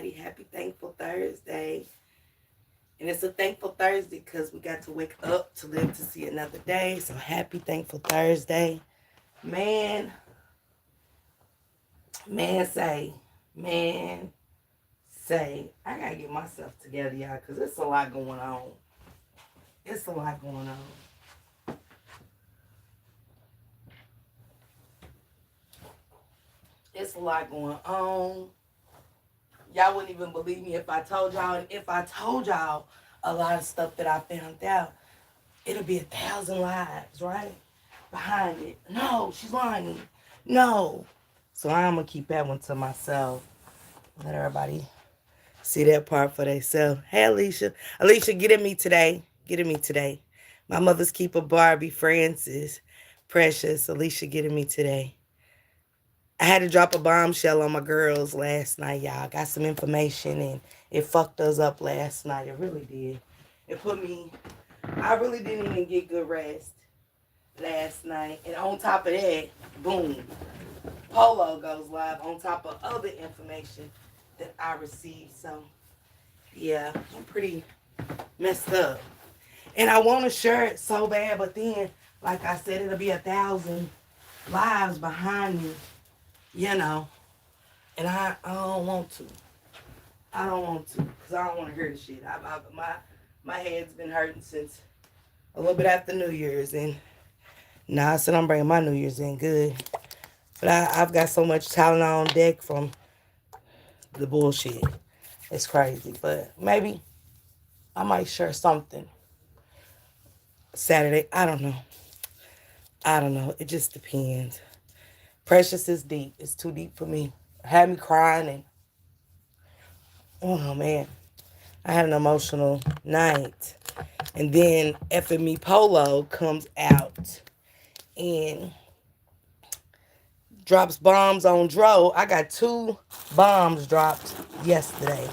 everybody. Happy Thankful Thursday. And it's a thankful Thursday because we got to wake up to live to see another day. So happy Thankful Thursday. Man, man say, man say, I got to get myself together, y'all, because it's a lot going on. It's a lot going on. It's a lot going on. Y'all wouldn't even believe me if I told y'all. And if I told y'all a lot of stuff that I found out, it'll be 1,000 lives, right? Behind it. No, she's lying. No. So I'm going to keep that one to myself. Let everybody see that part for themselves. Hey, Alicia. Alicia, get at me today. Get at me today. My mother's keeper, Barbie Francis. Precious. Alicia, get at me today. I had to drop a bombshell on my girls last night, y'all. Got some information and it fucked us up last night. It really did. It put me, I really didn't even get good rest last night. And on top of that, boom, Polo goes live on top of other information that I received. So, yeah, I'm pretty messed up. And I want to share it so bad, but then, like I said, it'll be 1,000 lives behind me, you know. And I don't want to. I don't want to because I don't want to hear the shit. My head's been hurting since a little bit after New Year's. And now I said I'm bringing my New Year's in good. But I've got so much talent on deck from the bullshit. It's crazy. But maybe I might share something Saturday. I don't know. I don't know. It just depends. Precious is deep. It's too deep for me. It had me crying and oh man. I had an emotional night. And then Fme Polo comes out and drops bombs on Dro. I got 2 bombs dropped yesterday.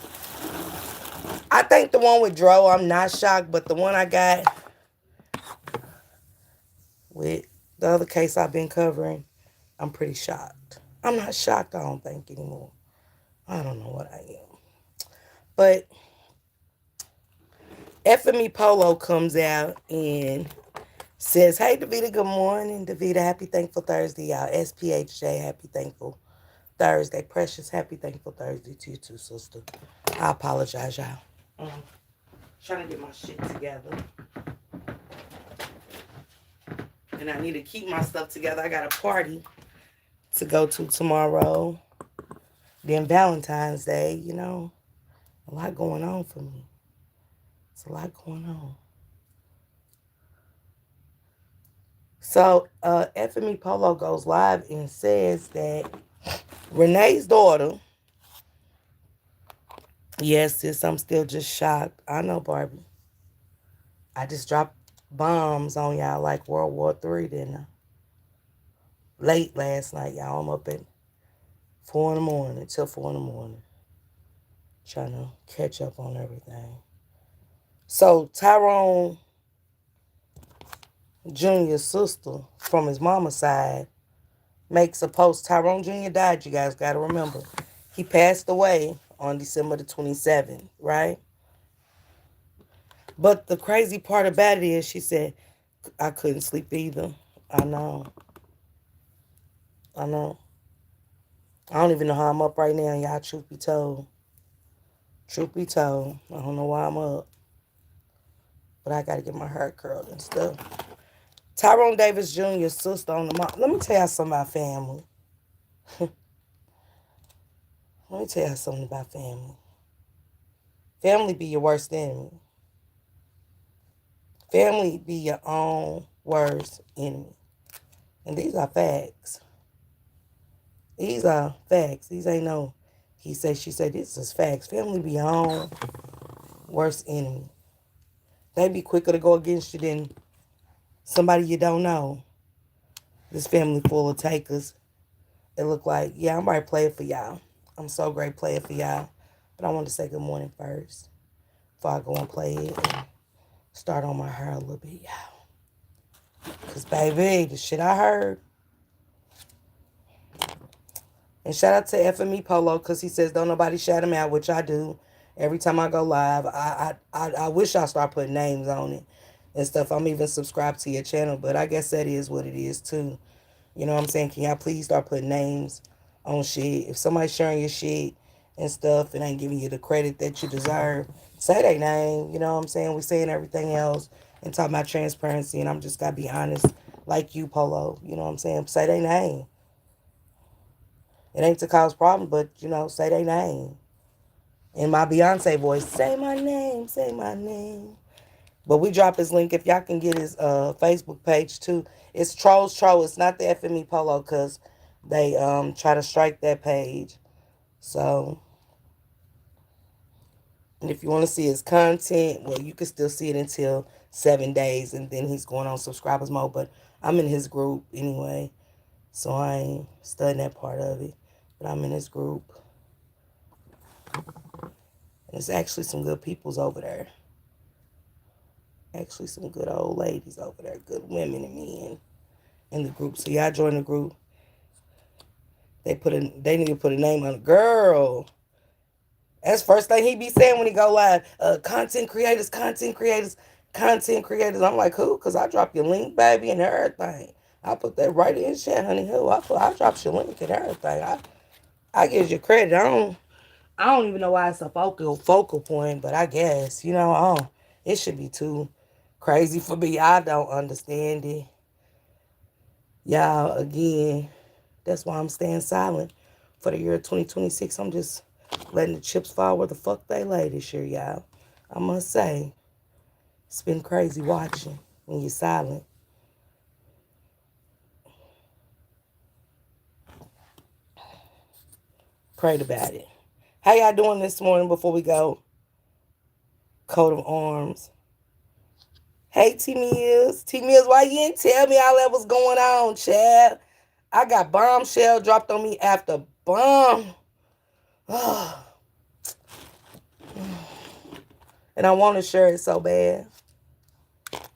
I think the one with Dro, I'm not shocked, but the one I got with the other case I've been covering, I'm pretty shocked. I'm not shocked, I don't think, anymore. I don't know what I am. But Fme Polo comes out and says, hey, Davita, good morning. Davita, happy Thankful Thursday, y'all. SPHJ, happy Thankful Thursday. Precious, happy Thankful Thursday to you too, sister. I apologize, y'all. Trying to get my shit together. And I need to keep my stuff together. I got a party to go to tomorrow. Then Valentine's Day, you know. A lot going on for me. It's a lot going on. So, Fme Polo goes live and says that Renee's daughter, yes, sis, I'm still just shocked. I know, Barbie. I just dropped bombs on y'all like World War III, didn't I? Late last night, y'all. I'm up at 4 in the morning, till 4 in the morning. Trying to catch up on everything. So, Tyrone Jr.'s sister from his mama's side makes a post. Tyrone Jr. died, you guys got to remember. He passed away on December the 27th, right? But the crazy part about it is she said, I couldn't sleep either. I know. I know. I don't even know how I'm up right now, y'all, truth be told. Truth be told, I don't know why I'm up. But I got to get my hair curled and stuff. Tyrone Davis Jr.'s sister on the mom. Let me tell y'all something about family. Let me tell y'all something about family. Family be your worst enemy. Family be your own worst enemy. And these are facts. These are facts. These ain't no he said, she said. This is facts. Family be your own worst enemy. They be quicker to go against you than somebody you don't know. This family full of takers. It look like, yeah, I'm right playing for y'all. I'm so great playing for y'all. But I want to say good morning first before I go and play it and start on my hair a little bit, y'all. Because, baby, the shit I heard, And shout out to Fme Polo because he says don't nobody shout him out, which I do. Every time I go live, I wish I start putting names on it and stuff. I'm even subscribed to your channel, but I guess that is what it is too. You know what I'm saying? Can y'all please start putting names on shit? If somebody's sharing your shit and stuff and ain't giving you the credit that you deserve, say their name. You know what I'm saying? We saying everything else and talking about transparency, and I'm just gotta be honest, like you, Polo. You know what I'm saying? Say their name. It ain't to cause problems, but say their name. In my Beyonce voice, say my name, say my name. But we drop his link if y'all can get his Facebook page too. It's Trolls Troll. It's not the FME Polo because they try to strike that page. So, and if you want to see his content, well, you can still see it until 7 days, and then he's going on subscribers mode. But I'm in his group anyway, so I ain't studying that part of it. But I'm in his group. And there's actually some good peoples over there. Actually, some good old ladies over there. Good women and men in the group. So y'all join the group. They need to put a name on it. Girl. That's the first thing he be saying when he go live. Content creators, content creators, content creators. I'm like, who? Because I drop your link, baby, and everything. I put that right in chat, honey. Who? I drop your link and everything. I give you credit. I don't even know why it's a focal point, but I guess, it should be too crazy for me. I don't understand it. Y'all, again, that's why I'm staying silent for the year 2026. I'm just letting the chips fall where the fuck they lay this year, y'all. I must say, it's been crazy watching when you're silent. Prayed about it. How y'all doing this morning before we go? Coat of arms. Hey, T Mills. T Mills, why you didn't tell me all that was going on, Chad? I got bombshell dropped on me after bomb. And I want to share it so bad.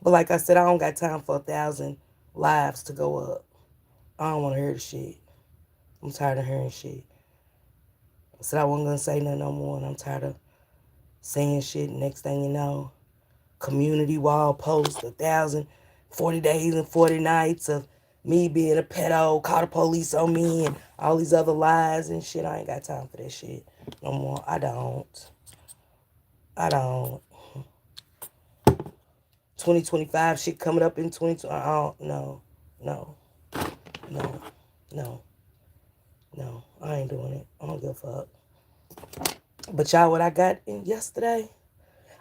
But like I said, I don't got time for 1,000 lives to go up. I don't want to hear the shit. I'm tired of hearing shit. I said I wasn't going to say nothing no more, and I'm tired of saying shit. Next thing you know, community wall post 1,040 days and 40 nights of me being a pedo, call the police on me, and all these other lies and shit. I ain't got time for that shit no more. I don't. 2025 shit coming up in 2020. I don't. No. No. No. No. No. I ain't doing it. I don't give a fuck. But y'all, what I got in yesterday,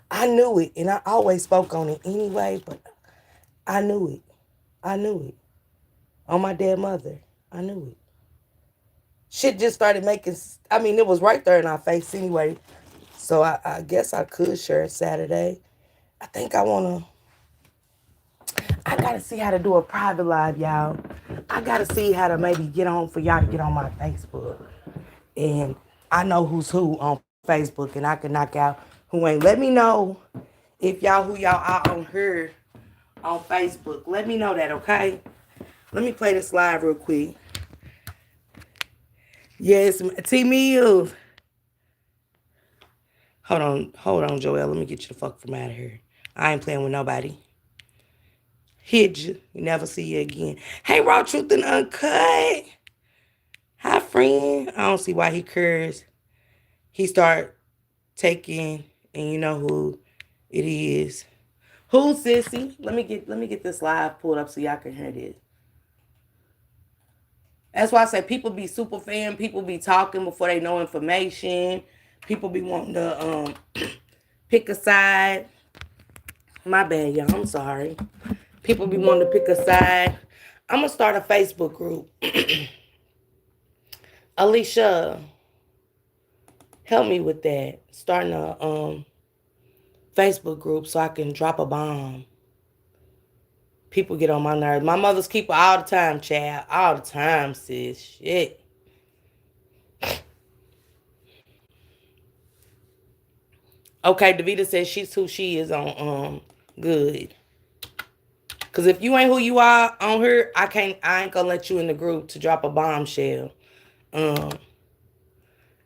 I knew it, and I always spoke on it anyway, but I knew it. I knew it. On my dead mother. I knew it. Shit just started making, it was right there in our face anyway. So I guess I could share it Saturday. I think I gotta see how to do a private live, y'all. I gotta see how to maybe get on for y'all to get on my Facebook. And I know who's who on Facebook, and I can knock out who ain't. Let me know if who y'all are on here on Facebook. Let me know that, okay? Let me play this live real quick. Yes, T Mills. Hold on, Joel. Let me get you the fuck from out of here. I ain't playing with nobody. Hit you. You never see you again. Hey, Raw Truth and Uncut. Hi, friend. I don't see why he curves. He start taking, and you know who it is. Who, sissy? Let me get this live pulled up so y'all can hear this. That's why I say people be super fan. People be talking before they know information. People be wanting to pick a side. My bad, y'all. I'm sorry. People be wanting to pick a side. I'm going to start a Facebook group. Alicia, help me with that. Starting a Facebook group so I can drop a bomb. People get on my nerves. My mother's keeper all the time, Chad. All the time, sis. Shit. Okay, Davita says she's who she is on good. Cause if you ain't who you are on her, I ain't gonna let you in the group to drop a bombshell. And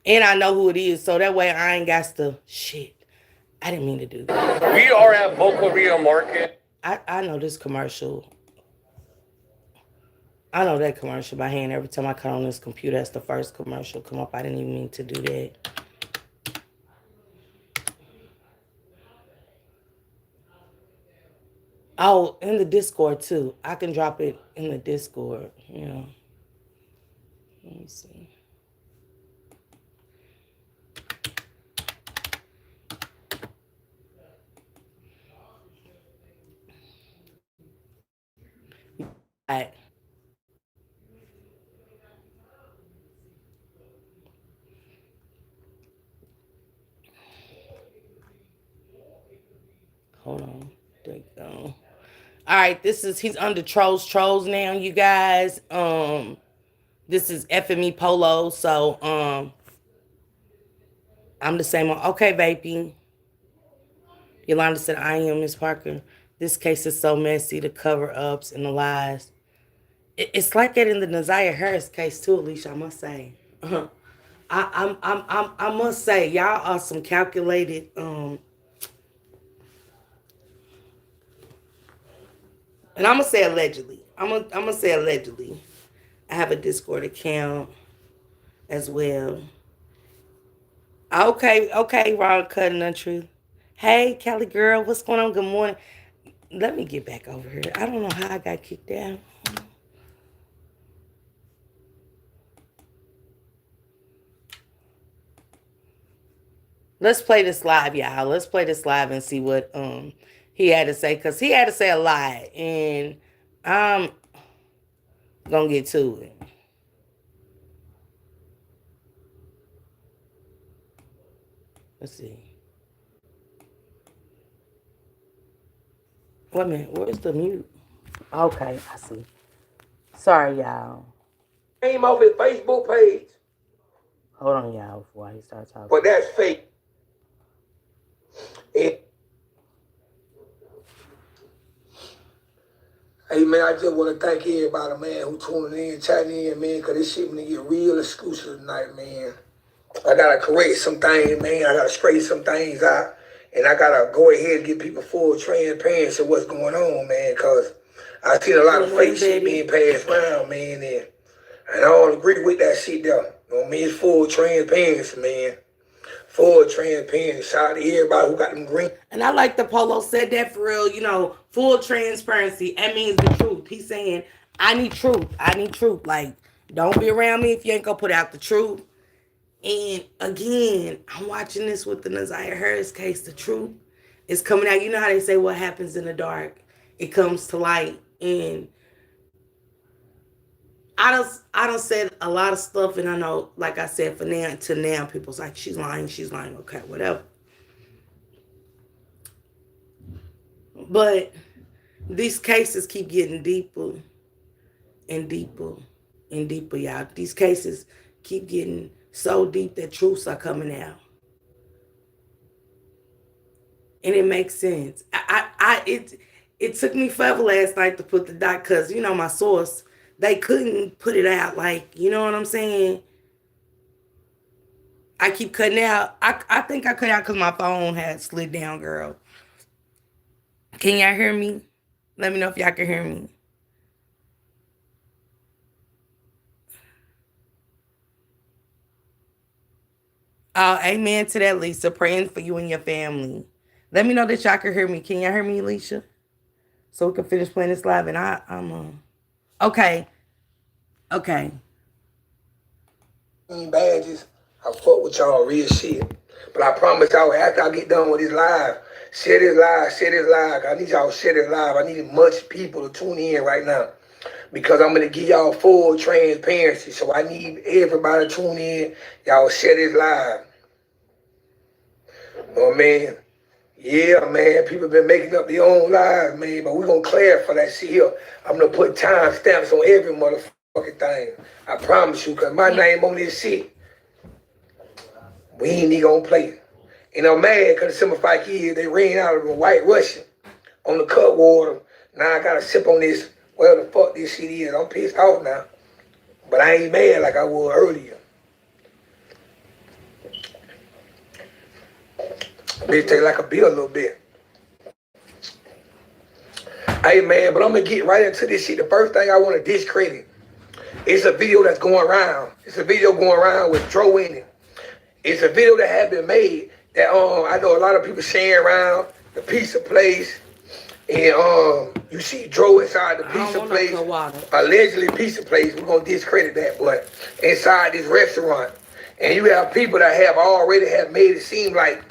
I know who it is, so that way I ain't got to shit. I didn't mean to do that. We are at Boca Rio Market. I know this commercial. I know that commercial by hand. Every time I cut on this computer, that's the first commercial come up. I didn't even mean to do that. Oh, in the Discord too. I can drop it in the Discord. You know. Let me see. All right. Hold on. There you go. All right, he's under trolls now, you guys. This is Fme Polo, so I'm the same one. Okay, vaping. Yolanda said, I am Miss Parker. This case is so messy, the cover-ups and the lies. It's like that in the Naziah Harris case too, Alicia, I must say. I must say, y'all are some calculated, and I'm gonna say allegedly. I'm gonna say allegedly. I have a Discord account as well. Okay, Ron Cutting Untruth. Hey, Cali girl, what's going on? Good morning. Let me get back over here. I don't know how I got kicked out. Let's play this live, y'all. Let's play this live and see what he had to say, because he had to say a lie, and I'm gonna get to it. Let's see. Wait a minute, where's the mute? Okay, I see. Sorry, y'all. Name off his Facebook page. Hold on, y'all, before he starts talking. But that's fake. Hey, man, I just want to thank everybody, man, who tuning in, chatting in, man, because this shit gonna get real exclusive tonight, man. I gotta correct some things, man. I gotta straighten some things out. And I gotta go ahead and give people full transparency of what's going on, man, because I seen a lot of fake shit being passed around, man, and I don't agree with that shit, though. You know what I mean? It's full transparency, man. Full transparency. Shout out to everybody who got them green. And I like the Polo said that for real, full transparency. That means the truth. He's saying, I need truth. I need truth. Like, don't be around me if you ain't gonna put out the truth. And again, I'm watching this with the Naziah Harris case. The truth is coming out. You know how they say what happens in the dark, it comes to light. And I don't said a lot of stuff, and I know, like I said, for now, people's like, she's lying, okay, whatever. But these cases keep getting deeper and deeper and deeper, y'all. These cases keep getting so deep that truths are coming out. And it makes sense. It took me forever last night to put the dot, because, my source, they couldn't put it out. Like, you know what I'm saying? I keep cutting out. I think I cut out because my phone had slid down, girl. Can y'all hear me? Let me know if y'all can hear me. Oh, amen to that, Lisa. Praying for you and your family. Let me know that y'all can hear me. Can y'all hear me, Alicia? So we can finish playing this live. And I'm okay. Okay. Badges. I fuck with y'all real shit. But I promise y'all, after I get done with this live, share this live. I need y'all to share this live. I need much people to tune in right now, because I'm going to give y'all full transparency. So I need everybody to tune in. Y'all share this live. Oh, man. Yeah, man. People been making up their own lives, man. But we're going to clarify that shit here. I'm going to put time stamps on every motherfucking thing. I promise you, because my name on this shit, we ain't even going to play it. And I'm mad because some of my kids, they ran out of a White Russian on the cut water. Now I got to sip on this, whatever the fuck this shit is. I'm pissed off now. But I ain't mad like I was earlier. Bitch take like a bill a little bit. Hey man, but I'm gonna get right into this shit. The first thing I want to discredit. It's a video that's going around. It's a video going around with Dro in it. It's a video that had been made that I know a lot of people sharing around the pizza place. And you see Dro inside the I don't pizza want no place, cold water. allegedly pizza place. We're gonna discredit that, but inside this restaurant. And you have people that have already have made it seem like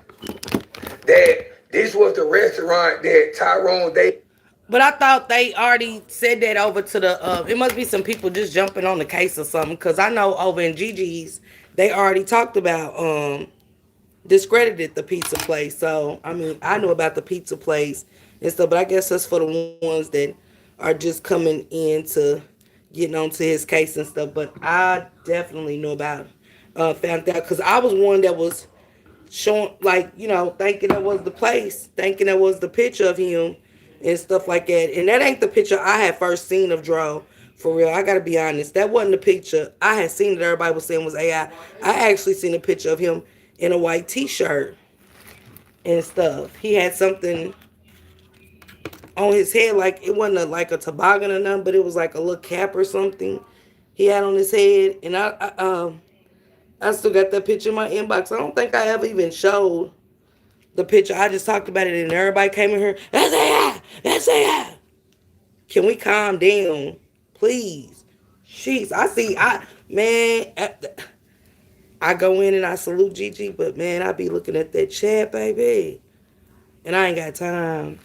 that this was the restaurant that Tyrone they. But I thought they already said that over to the. It must be some people just jumping on the case or something. Cause I know over in Gigi's, they already talked about discredited the pizza place. So I mean, I knew about the pizza place and stuff, but I guess that's for the ones that are just coming into getting onto his case and stuff. But I definitely knew about found out because I was one that was showing like thinking that was the place, thinking that was the picture of him and stuff like that. And that ain't the picture I had first seen of Dro. For real, I gotta be honest. That wasn't the picture I had seen that everybody was saying was AI. I actually seen a picture of him in a white T-shirt and stuff. He had something on his head, like it wasn't like a toboggan or nothing, but it was like a little cap or something he had on his head. And I still got that picture in my inbox. I don't think I ever even showed the picture. I just talked about it, and everybody came in here. That's AI. That's AI. Can we calm down, please? Jeez, I see. Man, I go in and I salute Gigi, but man, I be looking at that chat, baby, and I ain't got time.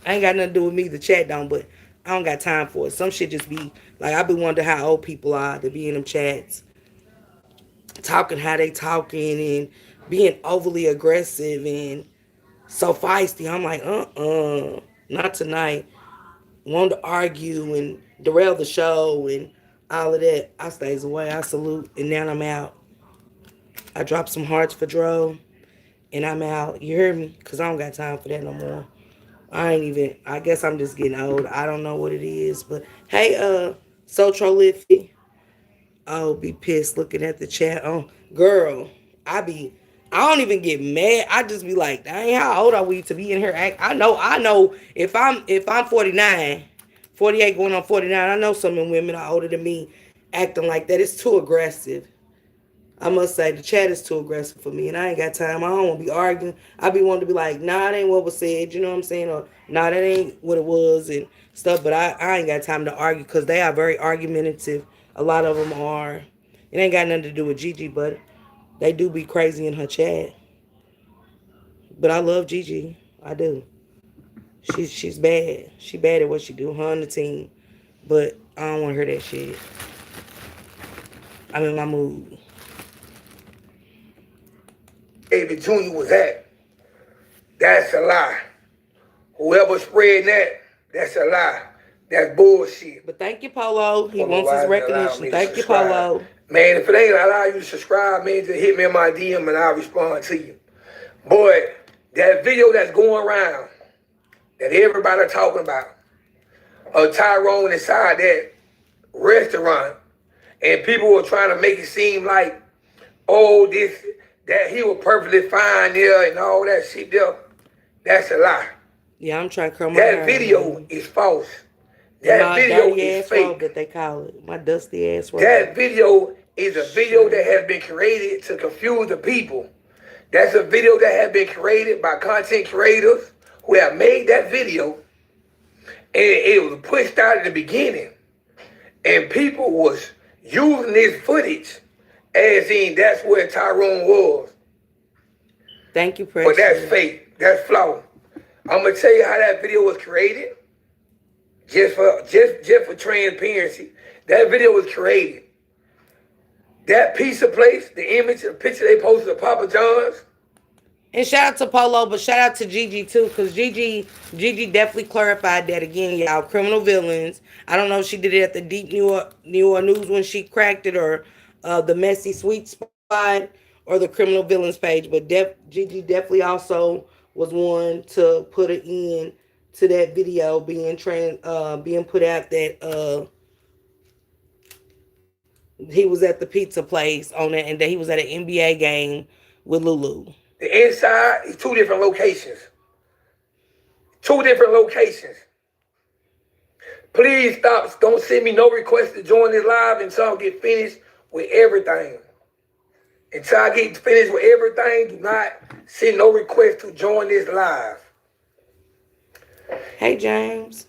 I ain't got nothing to do with me. The chat don't, but I don't got time for it. Some shit just be like I be wondering how old people are to be in them chats, talking how they talking and being overly aggressive and so feisty. I'm like, not tonight. Want to argue and derail the show and all of that. I stays away. I salute, and now I'm out. I drop some hearts for Dro, and I'm out. You hear me? Cause I don't got time for that no more. I ain't even. I guess I'm just getting old. I don't know what it is, but hey, so prolific. I'll be pissed looking at the chat. Oh, girl, I be. I don't even get mad. I just be like, dang, how old are we to be in here? I know. If I'm 49, 48 going on 49. I know some women are older than me, acting like that. It's too aggressive. I must say the chat is too aggressive for me, and I ain't got time. I don't want to be arguing. I be wanting to be like, nah, that ain't what was said. You know what I'm saying? Or nah, that ain't what it was and stuff. But I ain't got time to argue because they are very argumentative. A lot of them are. It ain't got nothing to do with Gigi, but they do be crazy in her chat. But I love Gigi. I do. She's bad. She bad at what she do. Her and the team. But I don't want to hear that shit. I'm in my mood. David Jr. was at. That's a lie. Whoever spread that, that's a lie. That's bullshit. But thank you, Polo. He Polo, wants his why is it allowing recognition. me to Thank you, subscribe? Polo. Man, if it ain't allow you to subscribe, man, just hit me in my DM and I'll respond to you. Boy, that video that's going around, that everybody talking about, of Tyrone inside that restaurant, and people were trying to make it seem like, oh, that he was perfectly fine there and all that shit there. That's a lie. Yeah, I'm trying to curl my That hair. video is false. In That my video dirty is ass robe fake. that they call it. My dusty ass robe. That video is a video that has been created to confuse the people. That's a video that has been created by content creators who have made that video, and it was pushed out at the beginning. And people was using this footage as in that's where Tyrone was. Thank you, But that's Precious. fake. That's flawed. I'm gonna tell you how that video was created. Just for transparency, that video was created. That piece of place, the image, the picture they posted of Papa John's. And shout out to Polo, but shout out to Gigi too, because Gigi definitely clarified that again, y'all. Criminal villains. I don't know if she did it at the Deep Newer News when she cracked it, or the Messy Sweet Spot, or the Criminal Villains page. But Gigi definitely also was one to put it in to that video being put out that He was at the pizza place on it, and then he was at an NBA game with Lulu. The inside is two different locations. Two different locations. Please stop. Don't send me no request to join this live until I get finished with everything. Until I get finished with everything, do not send no request to join this live. Hey, James.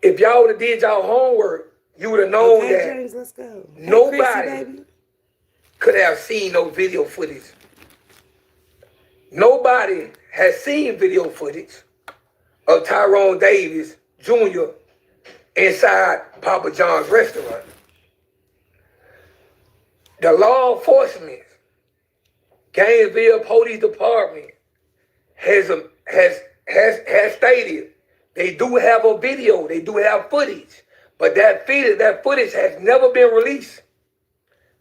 If y'all would have did y'all homework, you would have known that James, let's go. Nobody hey, Chrissy, could have seen no video footage. Nobody has seen video footage of Tyrone Davis Jr. inside Papa John's restaurant. The law enforcement, Gainesville Police Department has stated they do have a video, they do have footage, but that footage has never been released.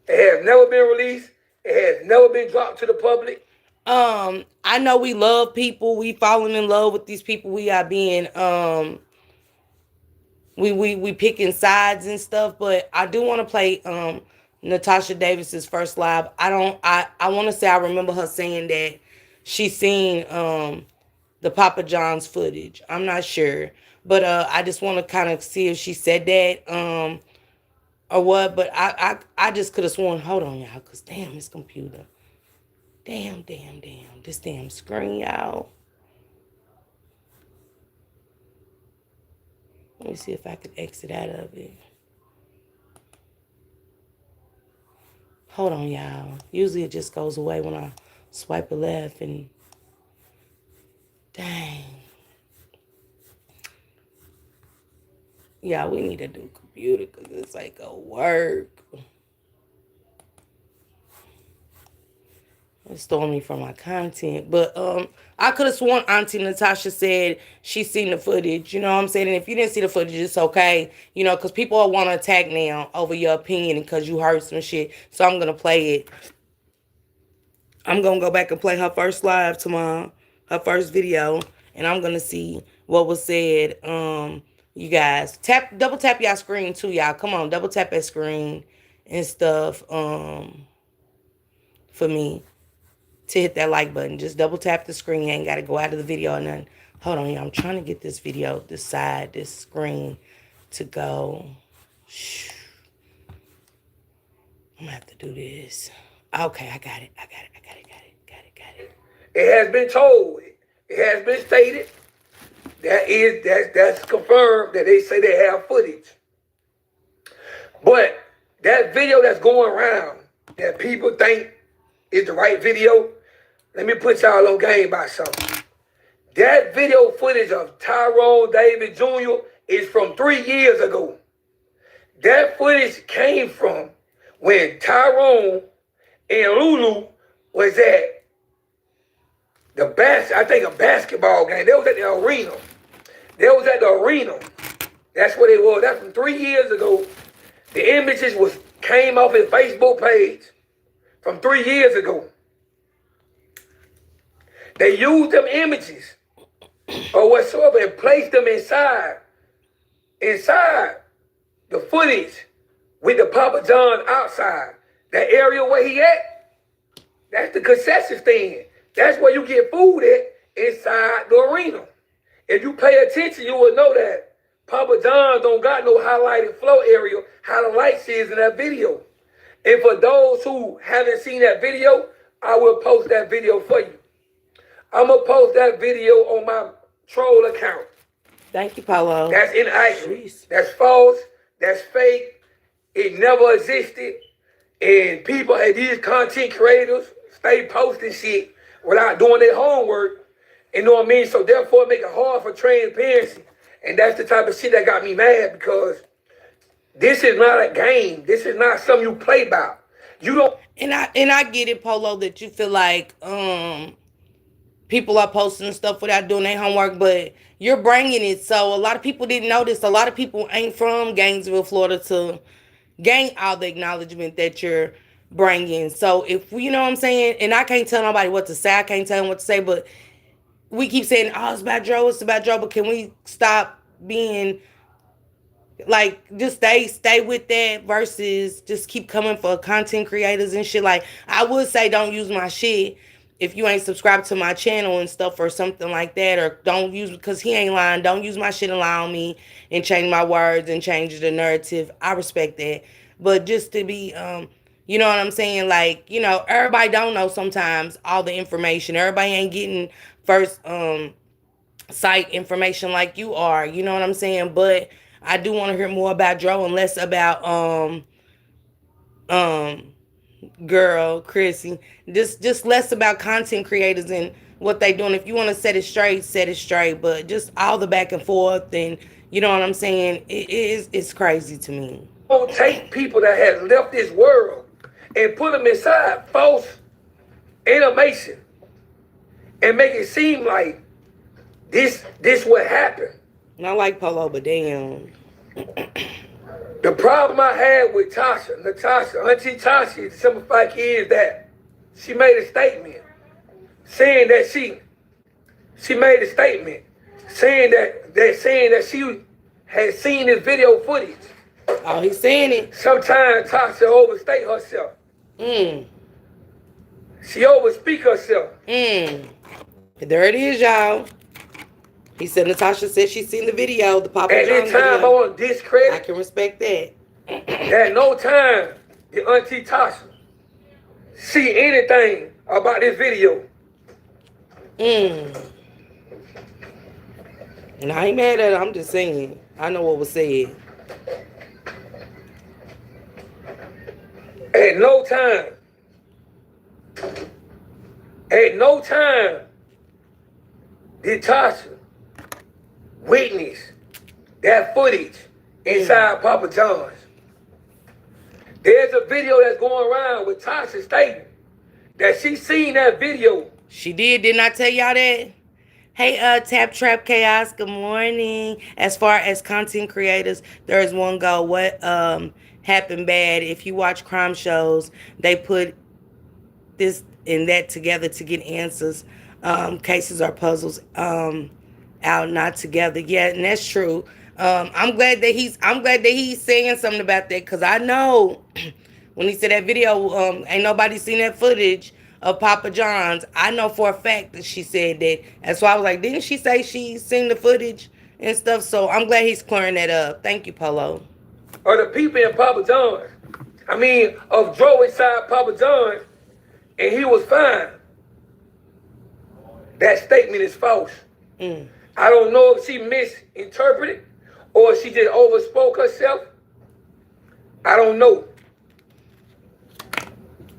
It has never been released. It has never been dropped to the public. I know we love people. We falling in love with these people. We are being we picking sides and stuff, but I do want to play Natasha Davis's first live. I want to say I remember her saying that she seen the Papa John's footage. I'm not sure, but I just want to kind of see if she said that or what. But I just could have sworn. Hold on, y'all, cause damn, this computer. Damn. This damn screen, y'all. Let me see if I can exit out of it. Hold on, y'all. Usually it just goes away when I swipe it left and... Dang. Yeah, we need to do computer because it's like a work. It's throwing me from my content. But I could have sworn Auntie Natasha said she seen the footage. You know what I'm saying? And if you didn't see the footage, it's okay. You know, because people want to attack now over your opinion because you heard some shit. So I'm going to play it. I'm going to go back and play her first live tomorrow. Her first video. And I'm going to see what was said. You guys, double tap y'all screen too, y'all. Come on, double tap that screen and stuff for me to hit that like button. Just double tap the screen. You ain't got to go out of the video or nothing. Hold on, y'all. I'm trying to get this video, this screen to go. I'm going to have to do this. Okay, I got it. It has been told. It has been stated. That's confirmed that they say they have footage. But that video that's going around that people think is the right video, let me put y'all on game by something. That video footage of Tyrone Davis Jr. is from 3 years ago. That footage came from when Tyrone and Lulu was at I think a basketball game. They was at the arena. That's what it was. That's from 3 years ago. The images came off his Facebook page from 3 years ago. They used them images or whatsoever and placed them inside the footage with the Papa John outside. That area where he at, that's the concession stand. That's where you get food at inside the arena. If you pay attention, you will know that Papa John's don't got no highlighted floor area, how the lights is in that video. And for those who haven't seen that video, I will post that video for you. I'm going to post that video on my troll account. Thank you, Polo. That's inaccurate. That's false. That's fake. It never existed. And people, these content creators, stay posting shit without doing their homework. You know what I mean? So therefore, it make it hard for transparency. And that's the type of shit that got me mad because this is not a game. This is not something you play by. You don't. And I get it, Polo, that you feel like people are posting stuff without doing their homework, but you're bringing it. So a lot of people didn't notice. A lot of people ain't from Gainesville, Florida to gain all the acknowledgement that you're bringing. So if you know what I'm saying, and I can't tell nobody what to say. I can't tell them what to say, but we keep saying, oh, it's about Joe, but can we stop being Like, just stay with that versus just keep coming for content creators and shit. Like, I would say don't use my shit if you ain't subscribed to my channel and stuff or something like that, or don't use, because he ain't lying, don't use my shit and lie on me and change my words and change the narrative. I respect that. But just to be you know what I'm saying? Like, everybody don't know sometimes all the information. Everybody ain't getting first site information like you are. You know what I'm saying? But I do want to hear more about Dro and less about um girl Chrissy. Just less about content creators and what they doing. If you want to set it straight, set it straight. But just all the back and forth and you know what I'm saying? It's crazy to me. Don't take people that have left this world and put them inside false information and make it seem like this what happened. And I like Polo, but damn. The problem I had with Natasha, Auntie Tasha, the simple fact is that she made a statement saying that she made a statement saying that she had seen this video footage. Oh, he's saying it. Sometimes Tasha overstate herself. She overspeak herself. There it is, y'all. He said Natasha said she's seen the video, the Papa At John this time, video. I want to discredit. I can respect that. At no time did Auntie Tasha see anything about this video. And I ain't mad at her. I'm just saying. I know what was said. At no time did Tasha witness that footage inside Papa John's. There's a video that's going around with Tasha stating that she seen that video. She did. Didn't I tell y'all that? Hey, Tap Trap Chaos, good morning. As far as content creators, there is one goal. What happened bad? If you watch crime shows, they put this and that together to get answers. Cases or puzzles out, not together. Yeah, and that's true. I'm glad that he's saying something about that, because I know when he said that video, ain't nobody seen that footage of Papa John's. I know for a fact that she said that. That's why I was like, didn't she say she seen the footage and stuff? So I'm glad he's clearing that up. Thank you, Polo. Or the people in Papa John's. I mean, of Joe inside Papa John's, and he was fine. That statement is false. I don't know if she misinterpreted or if she just overspoke herself. I don't know.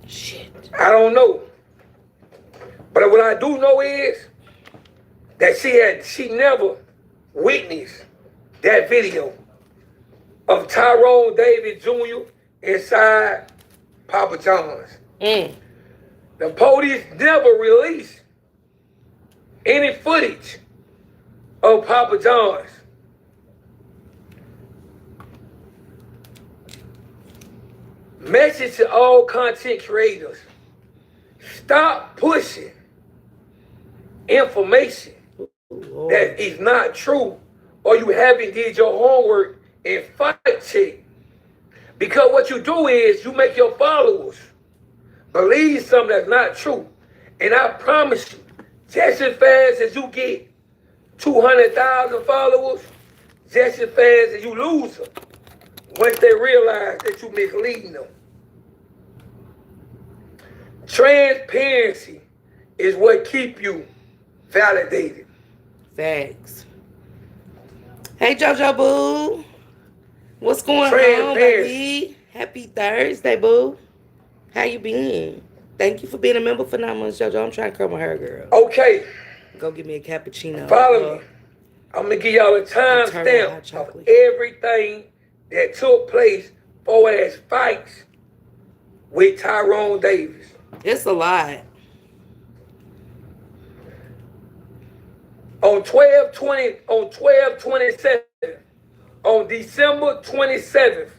Shit. I don't know. But what I do know is that she never witnessed that video of Tyrone Davis Jr. inside Papa John's. The police never released any footage of Papa John's. Message to all content creators: stop pushing information that is not true, or you haven't did your homework and fact check. Because what you do is you make your followers believe something that's not true. And I promise you, just as fast as you get 200,000 followers, just as fast as you lose them, once they realize that you're misleading them. Transparency is what keep you validated. Facts. Hey, JoJo Boo. What's going on, baby? Happy Thursday, boo. How you been? Thank you for being a member for 9 months, JoJo. I'm trying to curl my hair, girl. Okay. Go get me a cappuccino. Follow me. I'm going to give y'all a timestamp of everything that took place for as fights with Tyrone Davis. It's a lot. On 12/27, on December 27th,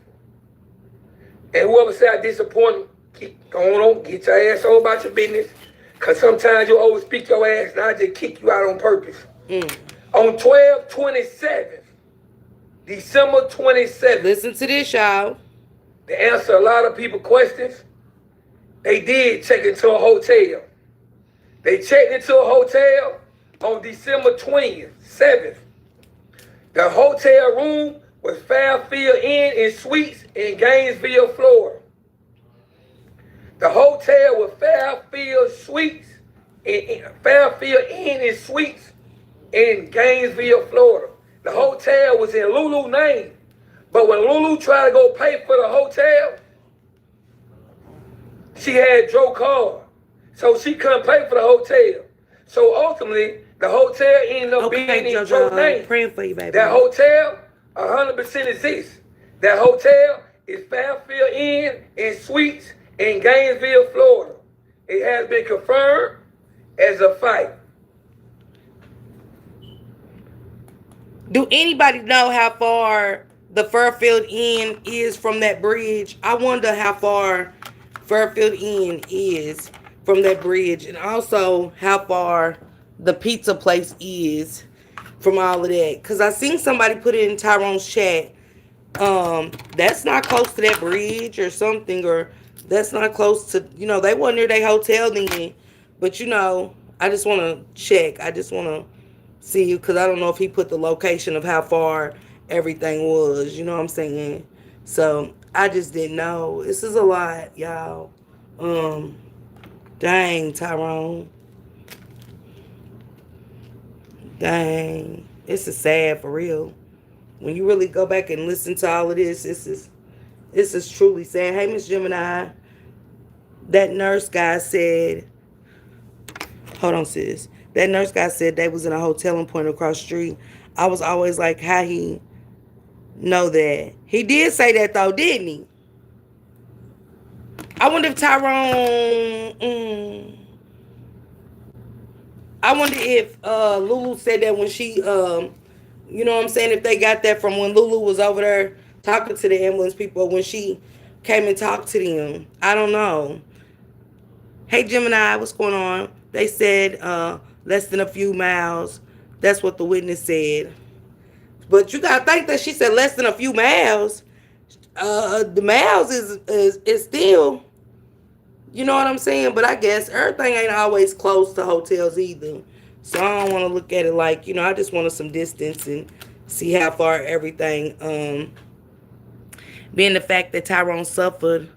and whoever said I disappointed, keep going on, get your ass on about your business, because sometimes you overspeak your ass, and I just kick you out on purpose. On 12/27, December 27th. Listen to this, y'all. To answer a lot of people's questions, they did check into a hotel. They checked into a hotel on December 20th, 7th. The hotel room was Fairfield Inn and Suites in Gainesville, Florida. The hotel was Fairfield Inn and Suites in Gainesville, Florida. The hotel was in Lulu's name. But when Lulu tried to go pay for the hotel, she had Joe card. So she couldn't pay for the hotel. So ultimately, the hotel ended up being in Joe's name. Praying for you, baby. That hotel 100% exists. That hotel is Fairfield Inn and Suites in Gainesville, Florida. It has been confirmed as a fight. Do anybody know how far the Fairfield Inn is from that bridge? I wonder how far Fairfield Inn is from that bridge, and also how far the pizza place is from all of that. Because I seen somebody put it in Tyrone's chat. That's not close to that bridge or something, or that's not close to, they wasn't near their hotel then. But, I just want to check. I just want to see, because I don't know if he put the location of how far everything was. You know what I'm saying? So, I just didn't know. This is a lot, y'all. Dang, Tyrone. Dang. This is sad for real. When you really go back and listen to all of this, this is truly sad. Hey, Miss Gemini. That nurse guy said, hold on, sis. That nurse guy said they was in a hotel in Point across the street. I was always like, how he know that? He did say that though, didn't he? I wonder if Tyrone, I wonder if Lulu said that when she, you know what I'm saying, if they got that from when Lulu was over there talking to the ambulance people, when she came and talked to them. I don't know. Hey, Gemini, what's going on? They said less than a few miles. That's what the witness said. But you got to think that she said less than a few miles. The miles is still, you know what I'm saying? But I guess everything ain't always close to hotels either. So I don't want to look at it like, I just wanted some distance and see how far everything, being the fact that Tyrone suffered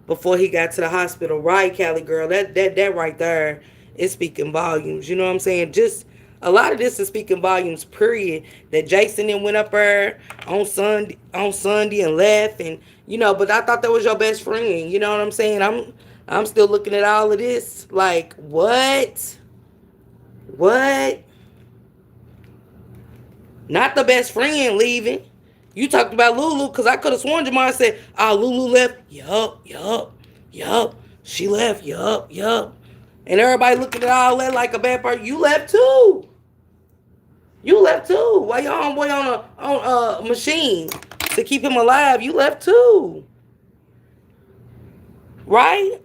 before he got to the hospital. Right, Cali girl? That right there is speaking volumes. You know what I'm saying? Just a lot of this is speaking volumes, period. That Jason then went up there on Sunday and left, and but I thought that was your best friend. You know what I'm saying? I'm still looking at all of this like, what? What? Not the best friend leaving. You talked about Lulu, because I could have sworn Jamar said, oh, Lulu left. Yup. She left. Yup. And everybody looking at all that like a bad person. You left too. While your homeboy on a machine to keep him alive, you left too. Right?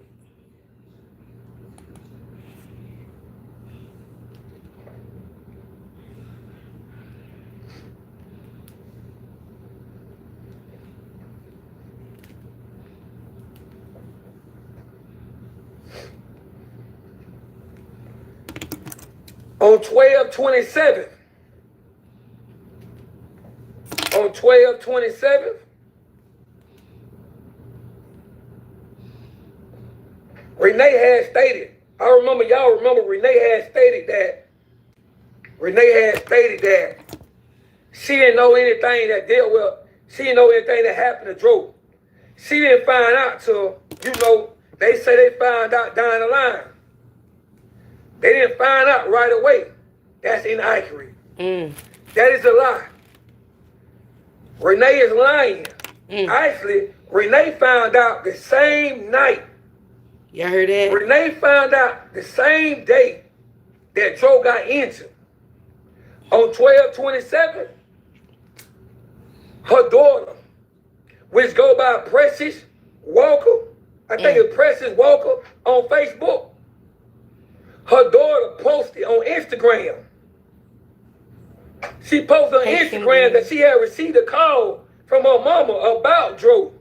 On 12/27, Renee had stated, y'all remember Renee had stated that she didn't know anything she didn't know anything that happened to Drew. She didn't find out till, they say they found out down the line. They didn't find out right away. That's inaccurate. That is a lie. Renee is lying. Actually, Renee found out the same night. Y'all heard that? Renee found out the same day that Joe got injured. On 12/27, her daughter, which go by Precious Walker, I think it's Precious Walker on Facebook, her daughter posted on Instagram She posted on Hey, Instagram Kimberly. that she had received a call from her mama about Dro.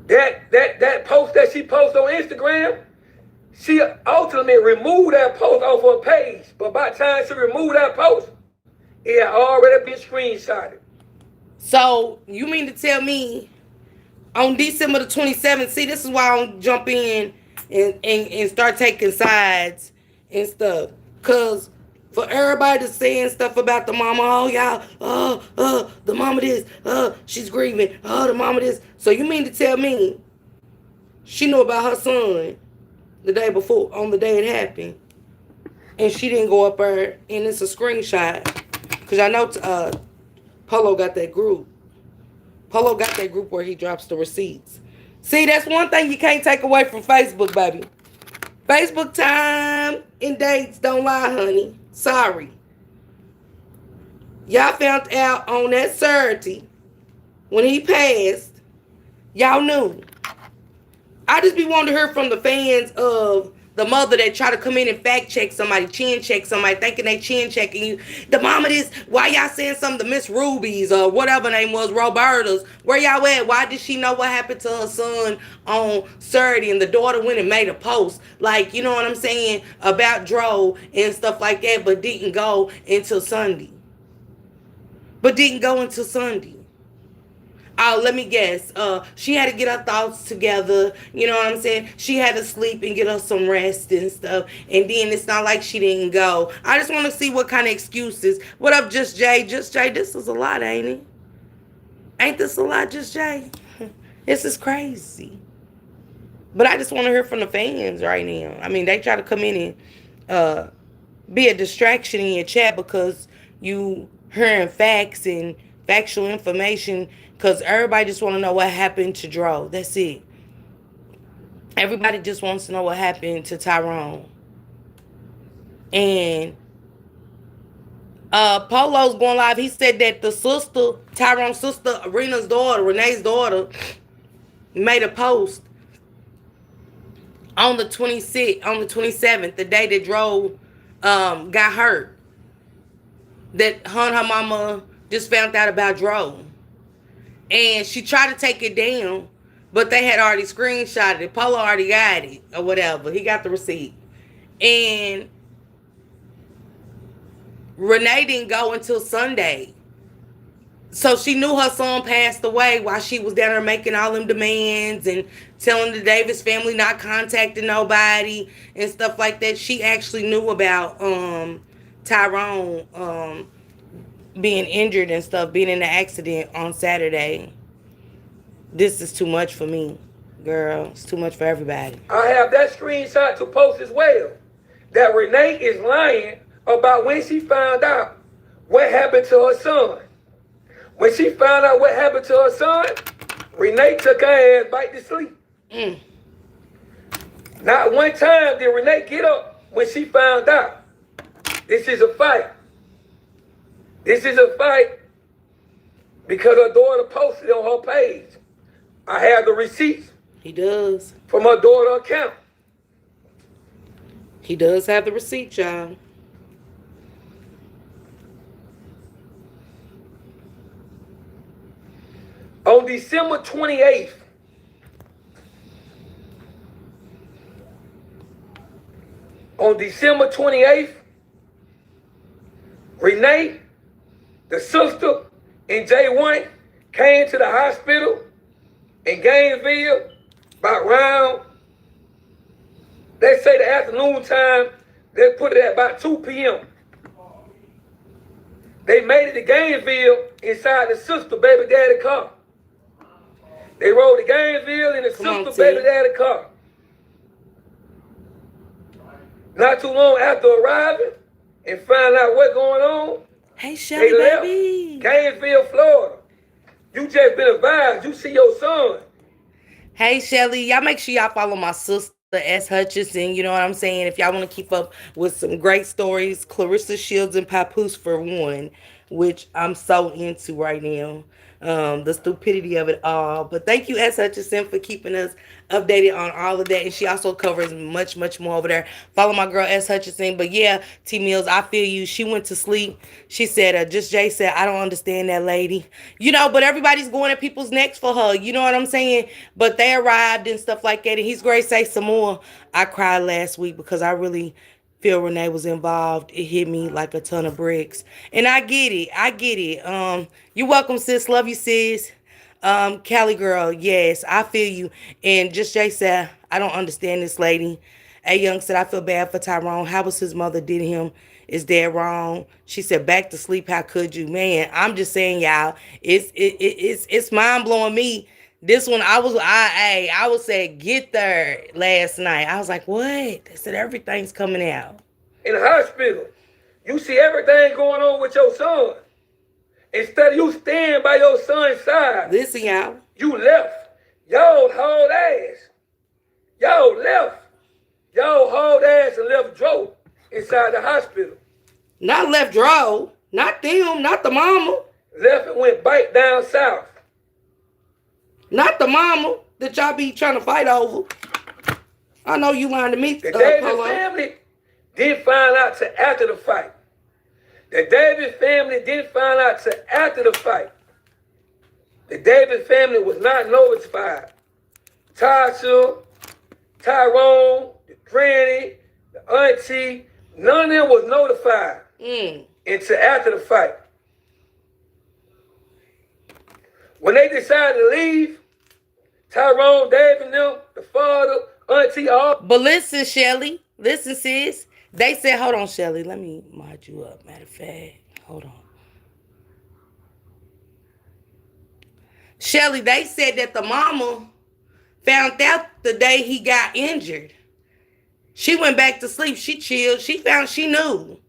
That post that she posted on Instagram, she ultimately removed that post off her page. But by the time she removed that post, it had already been screenshotted. So you mean to tell me on December the 27th? See, this is why I don't jump in and start taking sides and stuff. Cause for everybody to saying stuff about the mama, oh y'all, the mama this, she's grieving, the mama this. So you mean to tell me she knew about her son the day before, on the day it happened, and she didn't go up there and it's a screenshot? Cause I know Polo got that group. Polo got that group where he drops the receipts. See, that's one thing you can't take away from Facebook, baby. Facebook time and dates don't lie, honey. Sorry. Y'all found out on that Saturday when he passed. Y'all knew. I just be wanting to hear from the fans of the mother that try to come in and fact check somebody, chin check somebody, thinking they chin checking you. The mama this, why y'all saying something to Miss Ruby's or whatever name was, Roberta's? Where y'all at? Why did she know what happened to her son on Saturday and the daughter went and made a post? Like, you know what I'm saying? About Dro and stuff like that, but didn't go until Sunday. Oh, let me guess. She had to get her thoughts together. You know what I'm saying? She had to sleep and get her some rest and stuff. And then it's not like she didn't go. I just want to see what kind of excuses. What up, Just Jay? Just Jay, this is a lot, ain't it? Ain't this a lot, Just Jay? This is crazy. But I just want to hear from the fans right now. I mean, they try to come in and be a distraction in your chat because you hearing facts and factual information, because everybody just want to know what happened to Dro. That's it. Everybody just wants to know what happened to Tyrone. And Polo's going live. He said that the sister, Tyrone's sister, Renee's daughter, made a post on the 26th, on the 27th, the day that Dro got hurt. That her and her mama just found out about Dro. And she tried to take it down, but they had already screenshotted it. Polo already got it or whatever. He got the receipt. And Renee didn't go until Sunday. So she knew her son passed away while she was down there making all them demands and telling the Davis family not contacting nobody and stuff like that. She actually knew about Tyrone being injured and stuff, being in the accident on Saturday. This is too much for me, girl. It's too much for everybody. I have that screenshot to post as well. That Renee is lying about when she found out what happened to her son. When she found out what happened to her son, Renee took her ass back to sleep. Not one time did Renee get up when she found out. This is a fight. This is a fight because her daughter posted on her page. I have the receipts. He does. From her daughter account. He does have the receipt, y'all. On December 28th, Renee, the sister, and J1 came to the hospital in Gainesville about around, let's say the afternoon time, let's put it at about 2 p.m. They made it to Gainesville inside the sister baby daddy car. They rode to Gainesville in the sister baby daddy car. Not too long after arriving and finding out what's going on, hey, Shelly, they left baby. Gainesville, Florida. You just been advised. You see your son. Hey, Shelly, y'all make sure y'all follow my sister, S. Hutchinson. You know what I'm saying? If y'all want to keep up with some great stories, Clarissa Shields and Papoose for one. which I'm so into right now. The stupidity of it all. But thank you, S. Hutchinson, for keeping us updated on all of that. And she also covers much, much more over there. Follow my girl, S. Hutchinson. But yeah, T Mills, I feel you. She went to sleep. She said, just Jay said, I don't understand that lady. But everybody's going at people's necks for her. You know what I'm saying? But they arrived and stuff like that. And he's great. Say some more. I cried last week because I really feel Renee was involved. It hit me like a ton of bricks. And I get it. I get it. You're welcome, sis. Love you, sis. Cali girl, yes, I feel you. And just Jay said, I don't understand this lady. A Young said, I feel bad for Tyrone. How was his mother did him? Is that wrong? She said, back to sleep. How could you? Man, I'm just saying, y'all, it's mind blowing me. This one, I was saying, get there last night. I was like, what? They said everything's coming out. In the hospital, you see everything going on with your son. Instead of you staying by your son's side, listen, y'all, you left. Y'all hauled ass. Y'all left. Y'all hauled ass and left Joe inside the hospital. Not left Joe. Not them. Not the mama. Left and went bite down south. Not the mama that y'all be trying to fight over. I know you lying to me. The Davis family didn't find out till after the fight. The Davis family didn't find out till after the fight. The Davis family was not notified. Tasha, Tyrone, the granny, the auntie, none of them was notified until after the fight. When they decided to leave, Tyrone, Dave, and them, the father, auntie, all. But listen, Shelly. Listen, sis. They said, hold on, Shelly. Let me mod you up. Matter of fact, hold on. Shelly, they said that the mama found out the day he got injured. She went back to sleep. She chilled. She knew.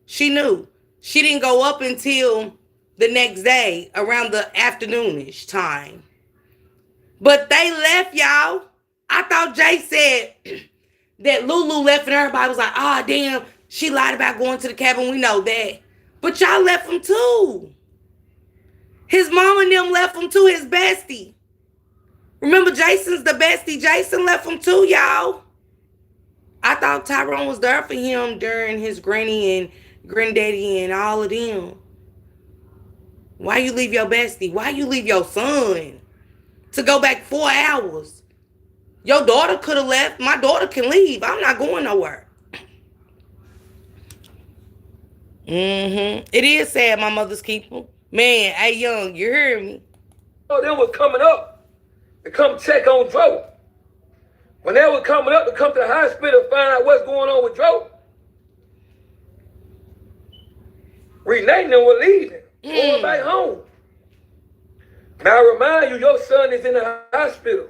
She knew. She didn't go up until the next day around the afternoonish time. But they left, y'all. I thought Jay said that Lulu left and everybody was like, damn, she lied about going to the cabin. We know that. But y'all left him too. His mom and them left him too, his bestie. Remember, Jason's the bestie. Jason left him too, y'all. I thought Tyrone was there for him during his granny and granddaddy and all of them. Why you leave your bestie? Why you leave your son to go back 4 hours? Your daughter could have left. My daughter can leave. I'm not going nowhere. It is sad my mother's keeper. Man, hey, Young, you hear me? Oh, they were coming up to come check on Joe. When they were coming up to come to the hospital to find out what's going on with Joe, Renee and them were leaving, going back home. Now, I remind you, your son is in the hospital.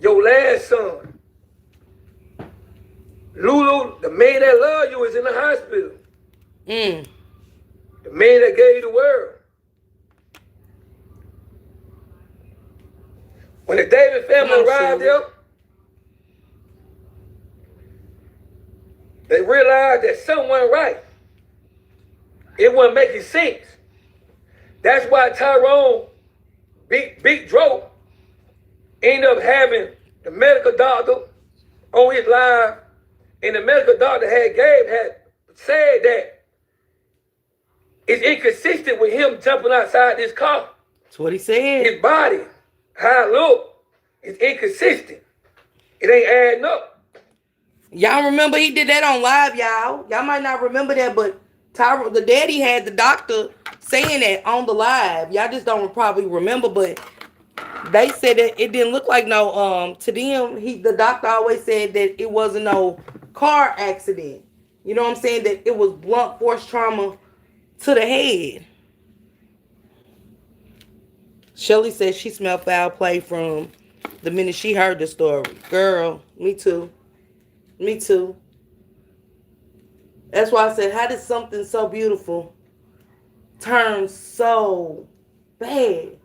Your last son. Lulu, the man that loved you, is in the hospital. The man that gave you the world. When the David family arrived there, they realized that something wasn't right. It wasn't making sense. That's why Tyrone, Big Dro, ended up having the medical doctor on his live, and the medical doctor had said that it's inconsistent with him jumping outside this car. That's what he said. His body, how it look, is inconsistent. It ain't adding up. Y'all remember he did that on live, y'all. Y'all might not remember that, but Tyrone, the daddy, had the doctor saying that on the live. Y'all just don't probably remember, but they said that it didn't look like no, to them, the doctor always said that it wasn't no car accident. You know what I'm saying? That it was blunt force trauma to the head. Shelly said she smelled foul play from the minute she heard the story. Girl, me too. Me too. That's why I said, how did something so beautiful turn so bad?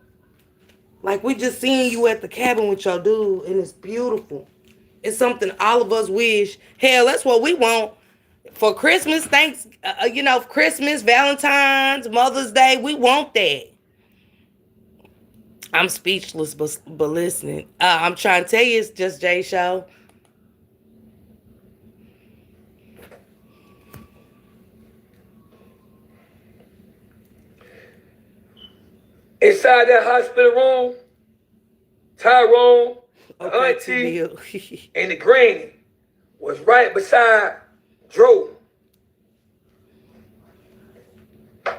Like, we just seeing you at the cabin with your dude, and it's beautiful. It's something all of us wish. Hell, that's what we want. For Christmas, Christmas, Valentine's, Mother's Day, we want that. I'm speechless, but listening. I'm trying to tell you, it's just Jay Show. Inside that hospital room, Tyrone, the Okay, auntie, T-Bill. and the granny was right beside Dro. At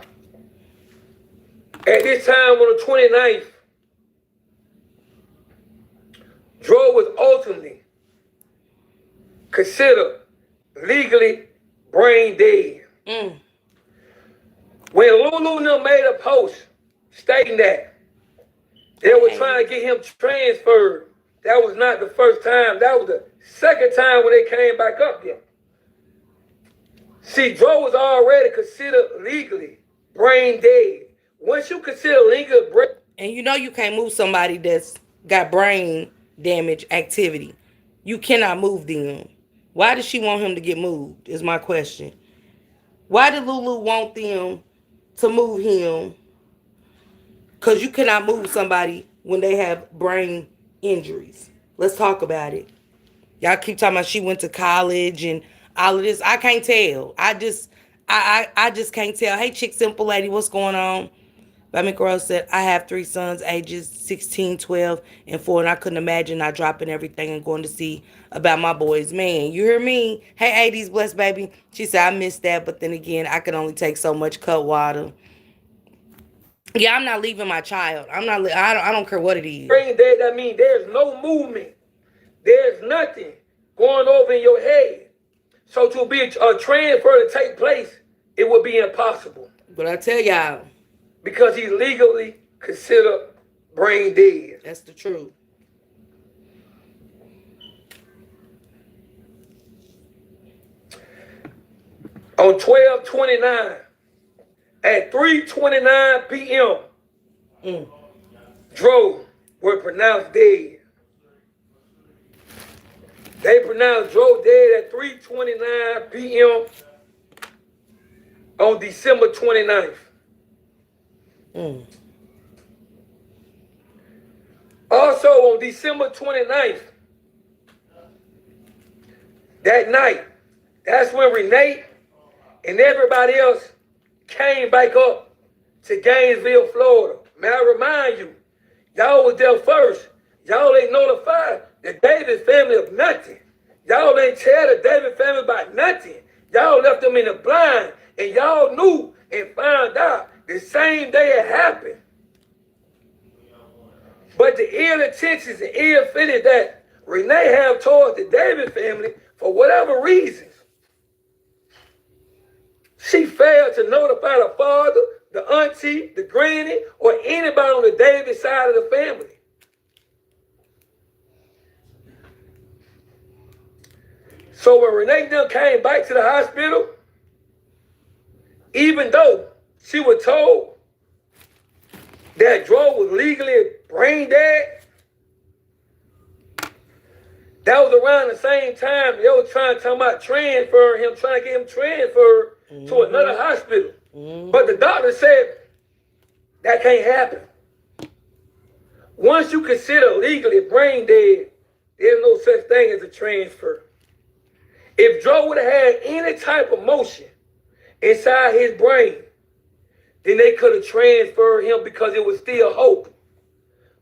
this time on the 29th, Dro was ultimately considered legally brain dead. Mm. When Lulu and them made a post stating that they were trying to get him transferred, that was not the first time. That was the second time when they came back up there. See, Dro was already considered legally brain dead. Once you consider legal brain, And you can't move somebody that's got brain damage activity. You cannot move them. Why does she want him to get moved? Is my question. Why did Lulu want them to move him? Because you cannot move somebody when they have brain injuries. Let's talk about it. Y'all keep talking about she went to college and all of this. I can't tell. I just can't tell. Hey, chick, simple lady, what's going on? Bobby Girl said, I have 3 sons, ages 16, 12, and 4, and I couldn't imagine not dropping everything and going to see about my boys. Man, you hear me? Hey, 80s, blessed baby. She said, I missed that, but then again, I can only take so much cut water. Yeah, I'm not leaving my child. I don't care what it is. brain dead, that means there's no movement. There's nothing going over in your head. So to be a transfer to take place, it would be impossible. But I tell y'all, because he's legally considered brain dead. that's the truth. On 12/29, at 3:29 p.m., Dro were pronounced dead. They pronounced Dro dead at 3:29 p.m. on December 29th. Also on December 29th, that night, that's when Renee and everybody else came back up to Gainesville, Florida. May I remind you, y'all was there first. Y'all ain't notified the Davis family of nothing. Y'all ain't tell the Davis family about nothing. Y'all left them in the blind, and y'all knew and found out the same day it happened. But the ill intentions and ill feelings that Renee have towards the Davis family, for whatever reasons, she failed to notify the father, the auntie, the granny, or anybody on the Davis side of the family. So when Renee Dunn came back to the hospital, even though she was told that Dro was legally brain dead, that was around the same time they were trying to talk about transferring him, trying to get him transferred to another hospital. But the doctor said that can't happen. Once you consider legally brain dead, there's no such thing as a transfer. If Dro would have had any type of motion inside his brain, then they could have transferred him because it was still hope.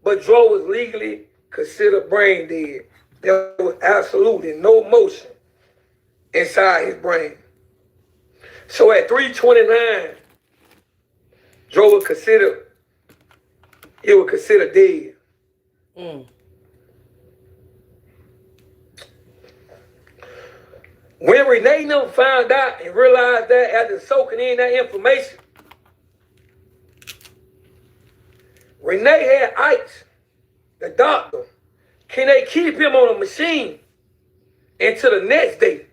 But Dro was legally considered brain dead. There was absolutely no motion inside his brain. So at 3:29, Dro was considered dead. When Renee Num found out and realized that after soaking in that information, Renee had asked the doctor, can they keep him on a machine until the next day?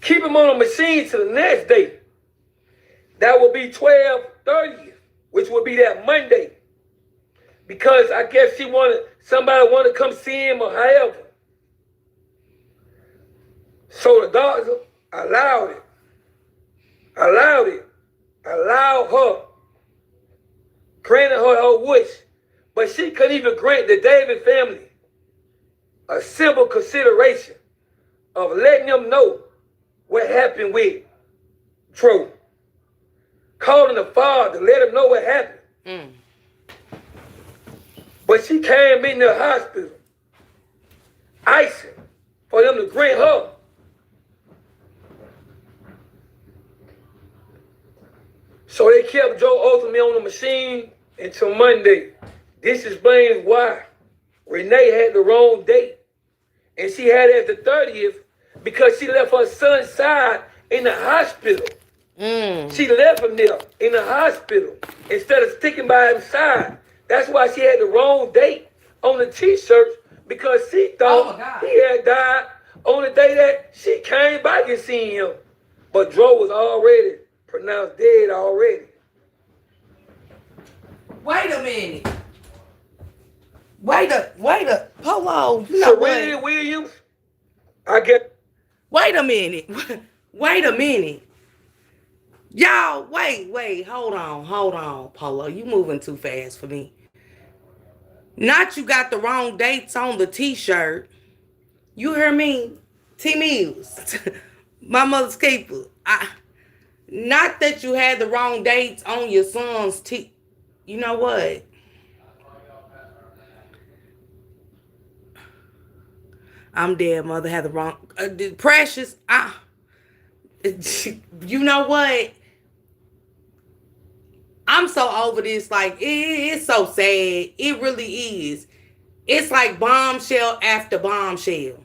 Keep him on a machine till the next day. That will be 12/30, which will be that Monday. Because I guess somebody wanted to come see him or however. So the doctor allowed her, granted her wish, but she couldn't even grant the David family a simple consideration of letting them know what happened with Dro. Calling the father to let him know what happened. But she came in the hospital, icing, for them to grant her. So they kept Joe ultimately on the machine until Monday. This explains why Renee had the wrong date. And she had it as the 30th because she left her son's side in the hospital. She left him there in the hospital instead of sticking by his side. That's why she had the wrong date on the t-shirt, because she thought he had died on the day that she came back and seen him. But Dro was already pronounced dead already. Wait a minute. Wait a Polo. You know Serena what? Williams, I get. Wait a minute. Wait a minute. Y'all, wait, hold on, Polo. You moving too fast for me. Not you got the wrong dates on the t-shirt. You hear me? T-Mills. My mother's keeper. Not that you had the wrong dates on your son's t. You know what? I'm dead, mother. Had the wrong. Precious. You know what? I'm so over this. Like, it's so sad. It really is. It's like bombshell after bombshell.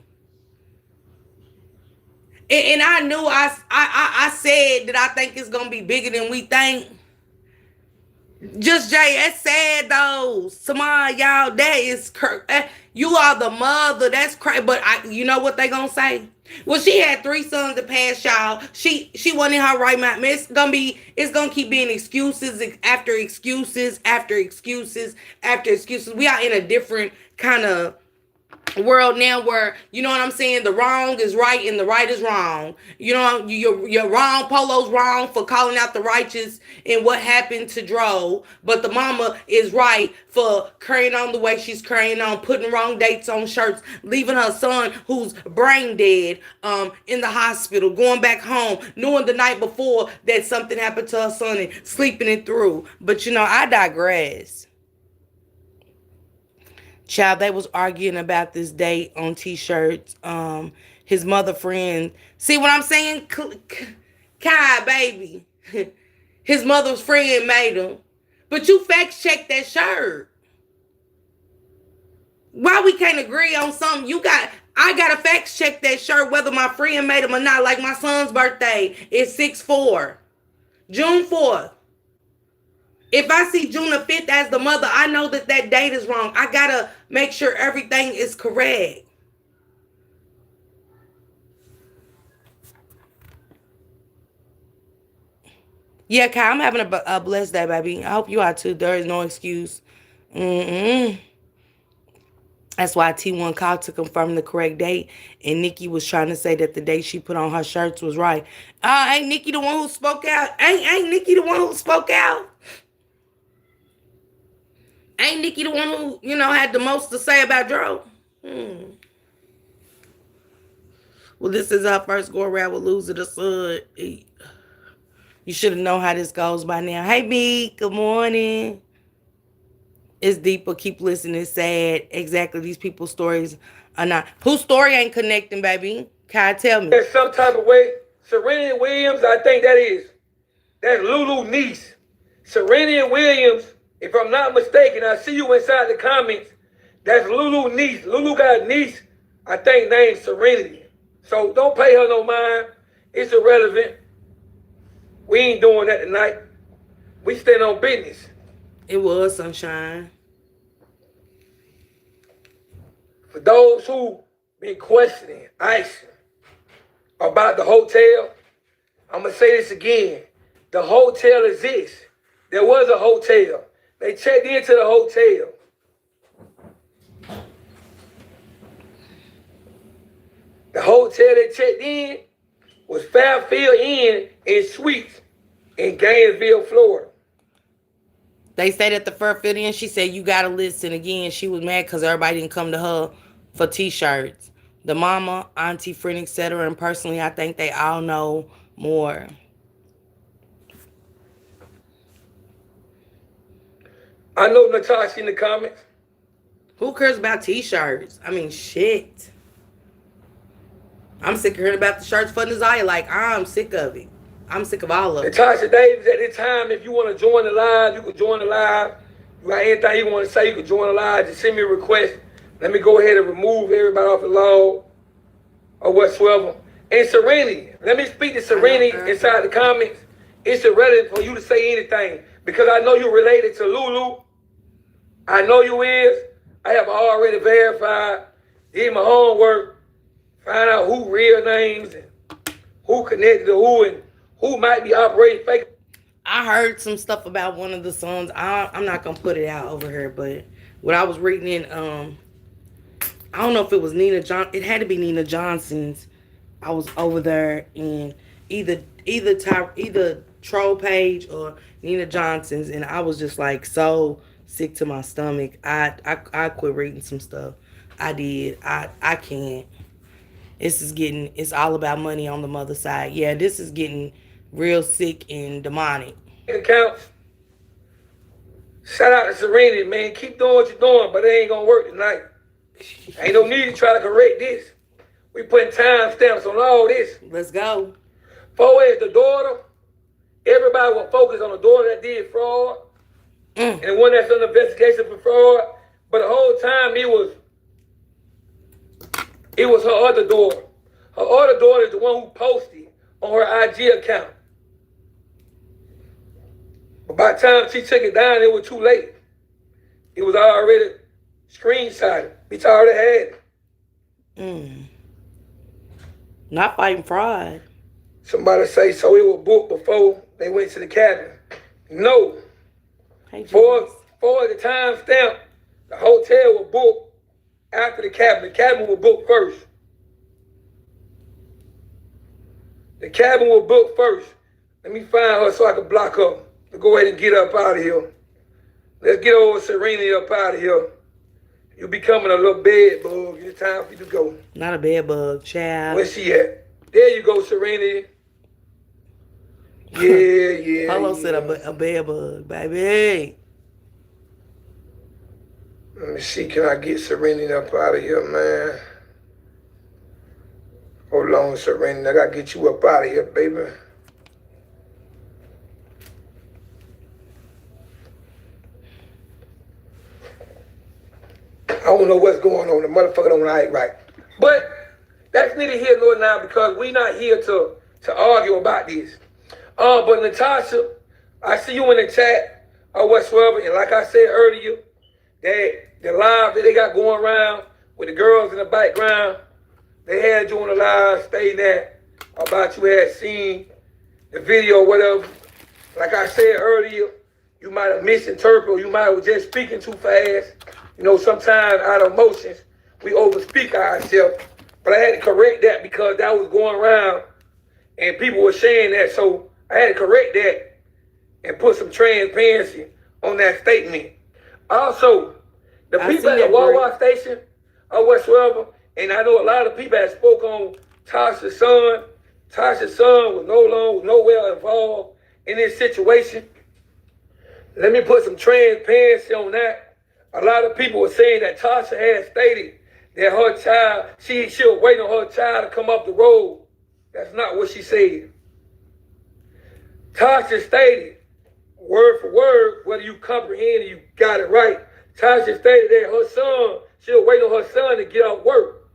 And I knew I said that I think it's gonna be bigger than we think. Just Jay, that's sad though. Samara, y'all, that is you are the mother. That's crazy. But you know what they gonna say? Well, she had 3 sons to pass, y'all. She wasn't in her right mind. It's gonna keep being excuses after excuses after excuses after excuses. We are in a different kind of world now where, you know what I'm saying, the wrong is right and the right is wrong. You know, you're wrong. Polo's wrong for calling out the righteous and what happened to Dro, but the mama is right for carrying on the way she's carrying on, putting wrong dates on shirts, leaving her son who's brain dead in the hospital, going back home, knowing the night before that something happened to her son and sleeping it through. But you know, I digress. Child, they was arguing about this date on t-shirts. His mother friend. See what I'm saying? Kai, baby. His mother's friend made him. But you fact check that shirt. Why we can't agree on something? I gotta fact check that shirt whether my friend made him or not. Like my son's birthday is 6/4. June 4th. If I see June the 5th as the mother, I know that date is wrong. I gotta make sure everything is correct. Yeah, Kai, I'm having a blessed day, baby. I hope you are too. There is no excuse. That's why T1 called to confirm the correct date. And Nikki was trying to say that the date she put on her shirts was right. Ain't Nikki the one who spoke out? Ain't Nikki the one who spoke out? Ain't Nikki the one who, had the most to say about Dro? Well, this is our first go around with Loser the Sun. You should have known how this goes by now. Hey, B. Good morning. It's deep, but keep listening. It's sad. Exactly. These people's stories are not. Whose story ain't connecting, baby? Kai, tell me. In some type of way, Serena Williams, I think that's Lulu's niece. Serena Williams, if I'm not mistaken, I see you inside the comments. That's Lulu's niece. Lulu got a niece, I think, named Serenity. So don't pay her no mind. It's irrelevant. We ain't doing that tonight. We stand on business. It was sunshine. For those who been questioning Ice about the hotel, I'm going to say this again. The hotel exists. There was a hotel. They checked into the hotel. The hotel they checked in was Fairfield Inn and Suites in Gainesville, Florida. They stayed at the Fairfield Inn. She said, you got to listen again. She was mad because everybody didn't come to her for T-shirts. The mama, auntie, friend, etc. And personally, I think they all know more. I know Natasha in the comments. Who cares about T-shirts? I mean, shit. I'm sick of hearing about the shirts for Nasiah. Like, I'm sick of it. I'm sick of all of it. Natasha Davis, at this time, if you want to join the live, you can join the live. You got anything you want to say, you can join the live. Just send me a request. Let me go ahead and remove everybody off the log or whatsoever. And Serenity, let me speak to Serenity inside the comments. It's irrelevant for you to say anything because I know you're related to Lulu. I know you is. I have already verified, did my homework, find out who real names and who connected to who and who might be operating fake. I heard some stuff about one of the songs. I'm not gonna put it out over here, but what I was reading in, I don't know if it was Nina John. It had to be Nina Johnson's. I was over there in either Troll Page or Nina Johnson's, and I was just like so sick to my stomach. I quit reading some stuff. I did. I can't. It's all about money on the mother side. Yeah, this is getting real sick and demonic. Accounts. Shout out to Serenity, man. Keep doing what you're doing, but it ain't gonna work tonight. Ain't no need to try to correct this. We putting time stamps on all this. Let's go. Far as the daughter, everybody will focus on the daughter that did fraud and the one that's under investigation for fraud. But the whole time it was her other daughter. Her other daughter is the one who posted on her IG account. But by the time she took it down, it was too late. It was already screenshotted. Bitch already had it. Not fighting fraud. Somebody say so it was booked before they went to the cabin. No. Hey, for the time stamp, the hotel was booked after the cabin. The cabin was booked first. The cabin was booked first. Let me find her so I can block her. Go ahead and get up out of here. Let's get over Serenity up out of here. You're becoming a little bed bug. It's time for you to go. Not a bed bug, child. Where's she at? There you go, Serenity. Yeah. Polo said a bed bug, baby. Let me see, can I get Serenity up out of here, man? Hold on, Serenity. I gotta get you up out of here, baby. I don't know what's going on. The motherfucker don't act right. But that's neither here nor now because we not here to argue about this. But Natasha, I see you in the chat or whatsoever. And like I said earlier, that the live that they got going around with the girls in the background, they had you on the live stating that about you had seen the video or whatever. Like I said earlier, you might have misinterpreted or you might have just speaking too fast. You know, sometimes out of emotions, we overspeak ourselves. But I had to correct that because that was going around and people were saying that. So I had to correct that and put some transparency on that statement. Also, the people at the Wawa station or whatsoever, and I know a lot of people that spoke on Tasha's son. Tasha's son was nowhere involved in this situation. Let me put some transparency on that. A lot of people were saying that Tasha had stated that her child, she was waiting on her child to come up the road. That's not what she said. Tasha stated, word for word, whether you comprehend or you got it right, Tasha stated that her son, she was waiting on her son to get off work,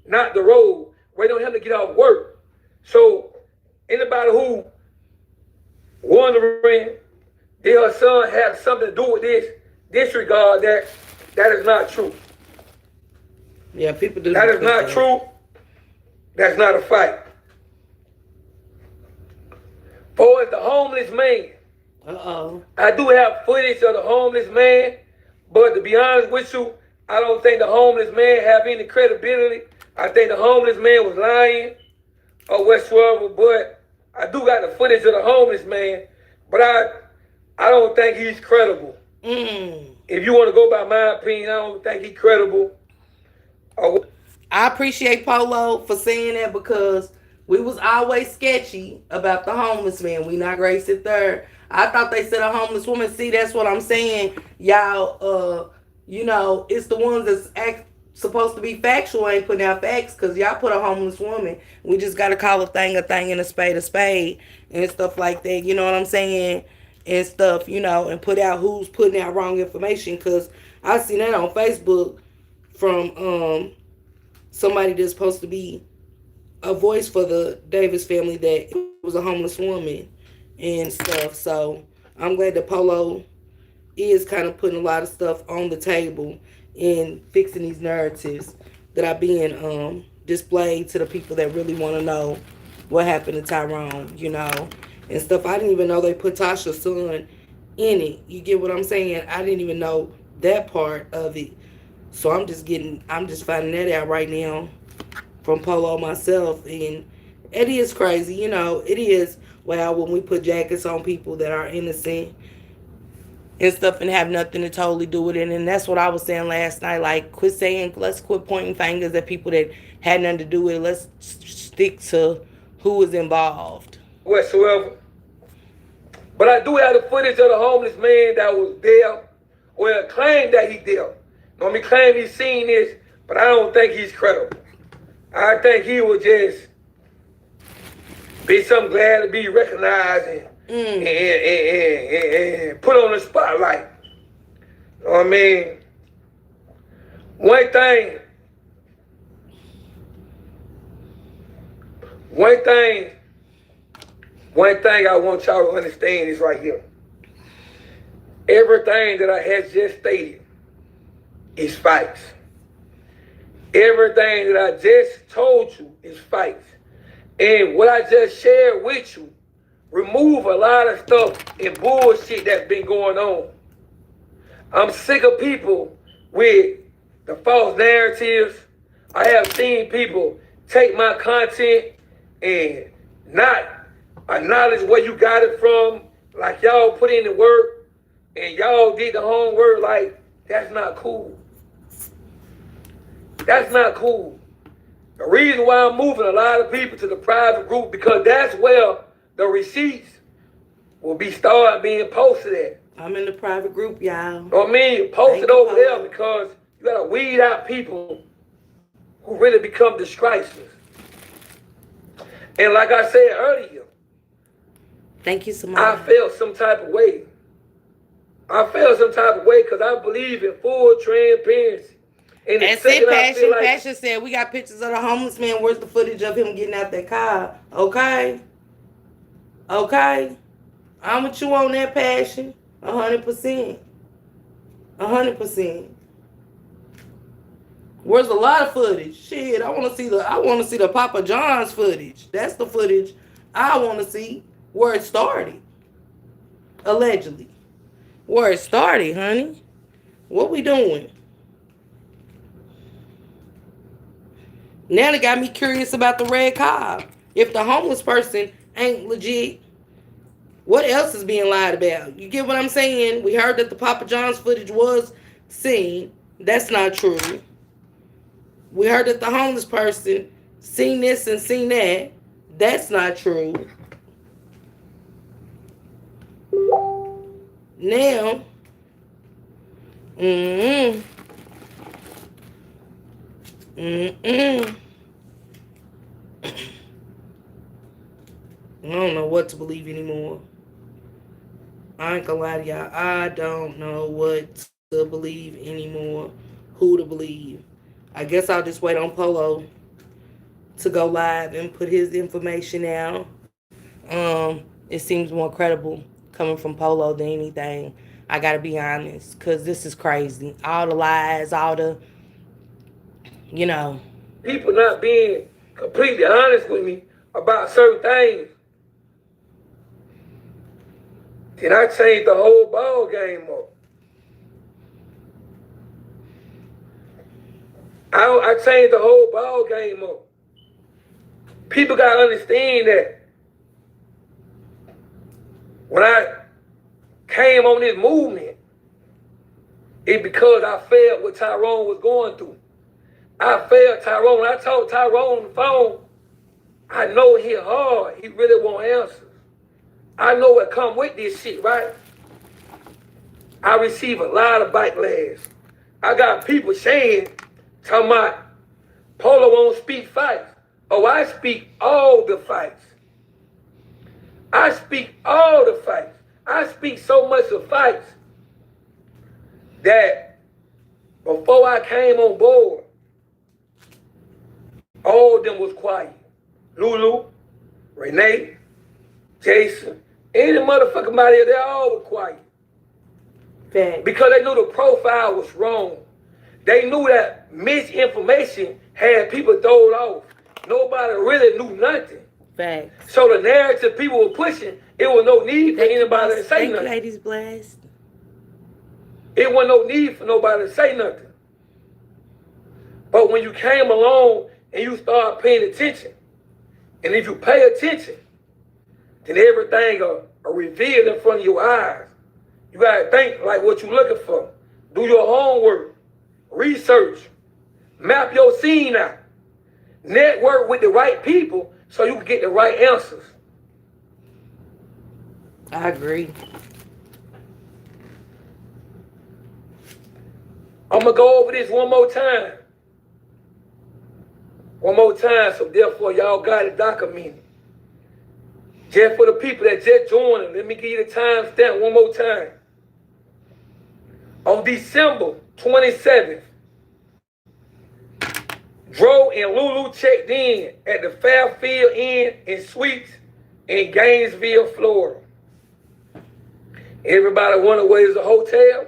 not the road, waiting on him to get off work. So anybody who wondering, did her son have something to do with this, disregard that. That is not true. Yeah, people do. That is not true. That's not a fight. For the homeless man. I do have footage of the homeless man, but to be honest with you, I don't think the homeless man have any credibility I think the homeless man was lying or whatsoever, but I do got the footage of the homeless man, but I don't think he's credible. If you want to go by my opinion, I don't think he's credible. I appreciate Polo for saying that because we was always sketchy about the homeless man. We not great sit there. I thought they said a homeless woman. See, that's what I'm saying. Y'all, it's the ones that's supposed to be factual ain't putting out facts because y'all put a homeless woman. We just got to call a thing and a spade and stuff like that. You know what I'm saying? And stuff, and put out who's putting out wrong information because I seen that on Facebook from somebody that's supposed to be a voice for the Davis family that was a homeless woman and stuff. So I'm glad that Polo is kind of putting a lot of stuff on the table and fixing these narratives that are being displayed to the people that really want to know what happened to Tyrone, and stuff. I didn't even know they put Tasha's son in it. You get what I'm saying? I didn't even know that part of it. So I'm just finding that out right now from Polo myself, and it is crazy, it is. Well, when we put jackets on people that are innocent and stuff and have nothing to totally do with it, and that's what I was saying last night. Like, let's quit pointing fingers at people that had nothing to do with it. Let's stick to who was involved. Whatsoever. But I do have the footage of the homeless man that was there, or claimed that he there. I mean, claim he's seen this, but I don't think he's credible. I think he would just be some glad to be recognized and put on the spotlight. You know what I mean? One thing I want y'all to understand is right here. Everything that I had just stated is facts. Everything that I just told you is facts. And what I just shared with you, remove a lot of stuff and bullshit that's been going on. I'm sick of people with the false narratives. I have seen people take my content and not acknowledge where you got it from. Like, y'all put in the work and y'all did the homework. Like, that's not cool. That's not cool. The reason why I'm moving a lot of people to the private group, because that's where the receipts will be started being posted at. I'm in the private group, y'all. You know what I mean? Post it over there because you gotta weed out people who really become disgraceless. And like I said earlier, thank you so much. I felt some type of way. Because I believe in full transparency. And Passion said, we got pictures of the homeless man. Where's the footage of him getting out that car? Okay. I'm with you on that, Passion. 100%. 100%. Where's a lot of footage? Shit, I want to see the Papa John's footage. That's the footage I want to see where it started. Allegedly. Where it started, honey. What we doing? Now they got me curious about the red car. If the homeless person ain't legit, what else is being lied about? You get what I'm saying? We heard that the Papa John's footage was seen. That's not true. We heard that the homeless person seen this and seen that. That's not true. Now, I don't know what to believe anymore. I ain't gonna lie to y'all. I don't know what to believe anymore. Who to believe. I guess I'll just wait on Polo to go live and put his information out. It seems more credible coming from Polo than anything. I gotta be honest, because this is crazy. All the lies, all the, people not being completely honest with me about certain things. Then I changed the whole ball game up. I changed the whole ball game up. People gotta understand that when I came on this movement, it's because I felt what Tyrone was going through. I felt Tyrone. When I told Tyrone on the phone, I know he hard. He really want answers. I know what come with this shit, right? I receive a lot of backlash. I got people saying, talking about, Polo won't speak fights. Oh, I speak all the fights. I speak all the fights. I speak so much of fights that before I came on board, all of them was quiet. Lulu, Renee, Jason, any motherfucking body, they all were quiet. Fact. Because they knew the profile was wrong. They knew that misinformation had people thrown off. Nobody really knew nothing. Facts. So the narrative people were pushing, it was no need for anybody to say nothing. Thank you, ladies blessed. It wasn't no need for nobody to say nothing. But when you came along and you start paying attention, and if you pay attention, then everything are revealed in front of your eyes. You gotta think like what you're looking for. Do your homework, research, map your scene out, network with the right people so you can get the right answers. I agree. I'm gonna go over this one more time. One more time, so therefore y'all got it documented. Just for the people that just joined, let me give you the time stamp one more time. On December 27th, Dro and Lulu checked in at the Fairfield Inn and Suites in Gainesville, Florida. Everybody wonder where is the hotel?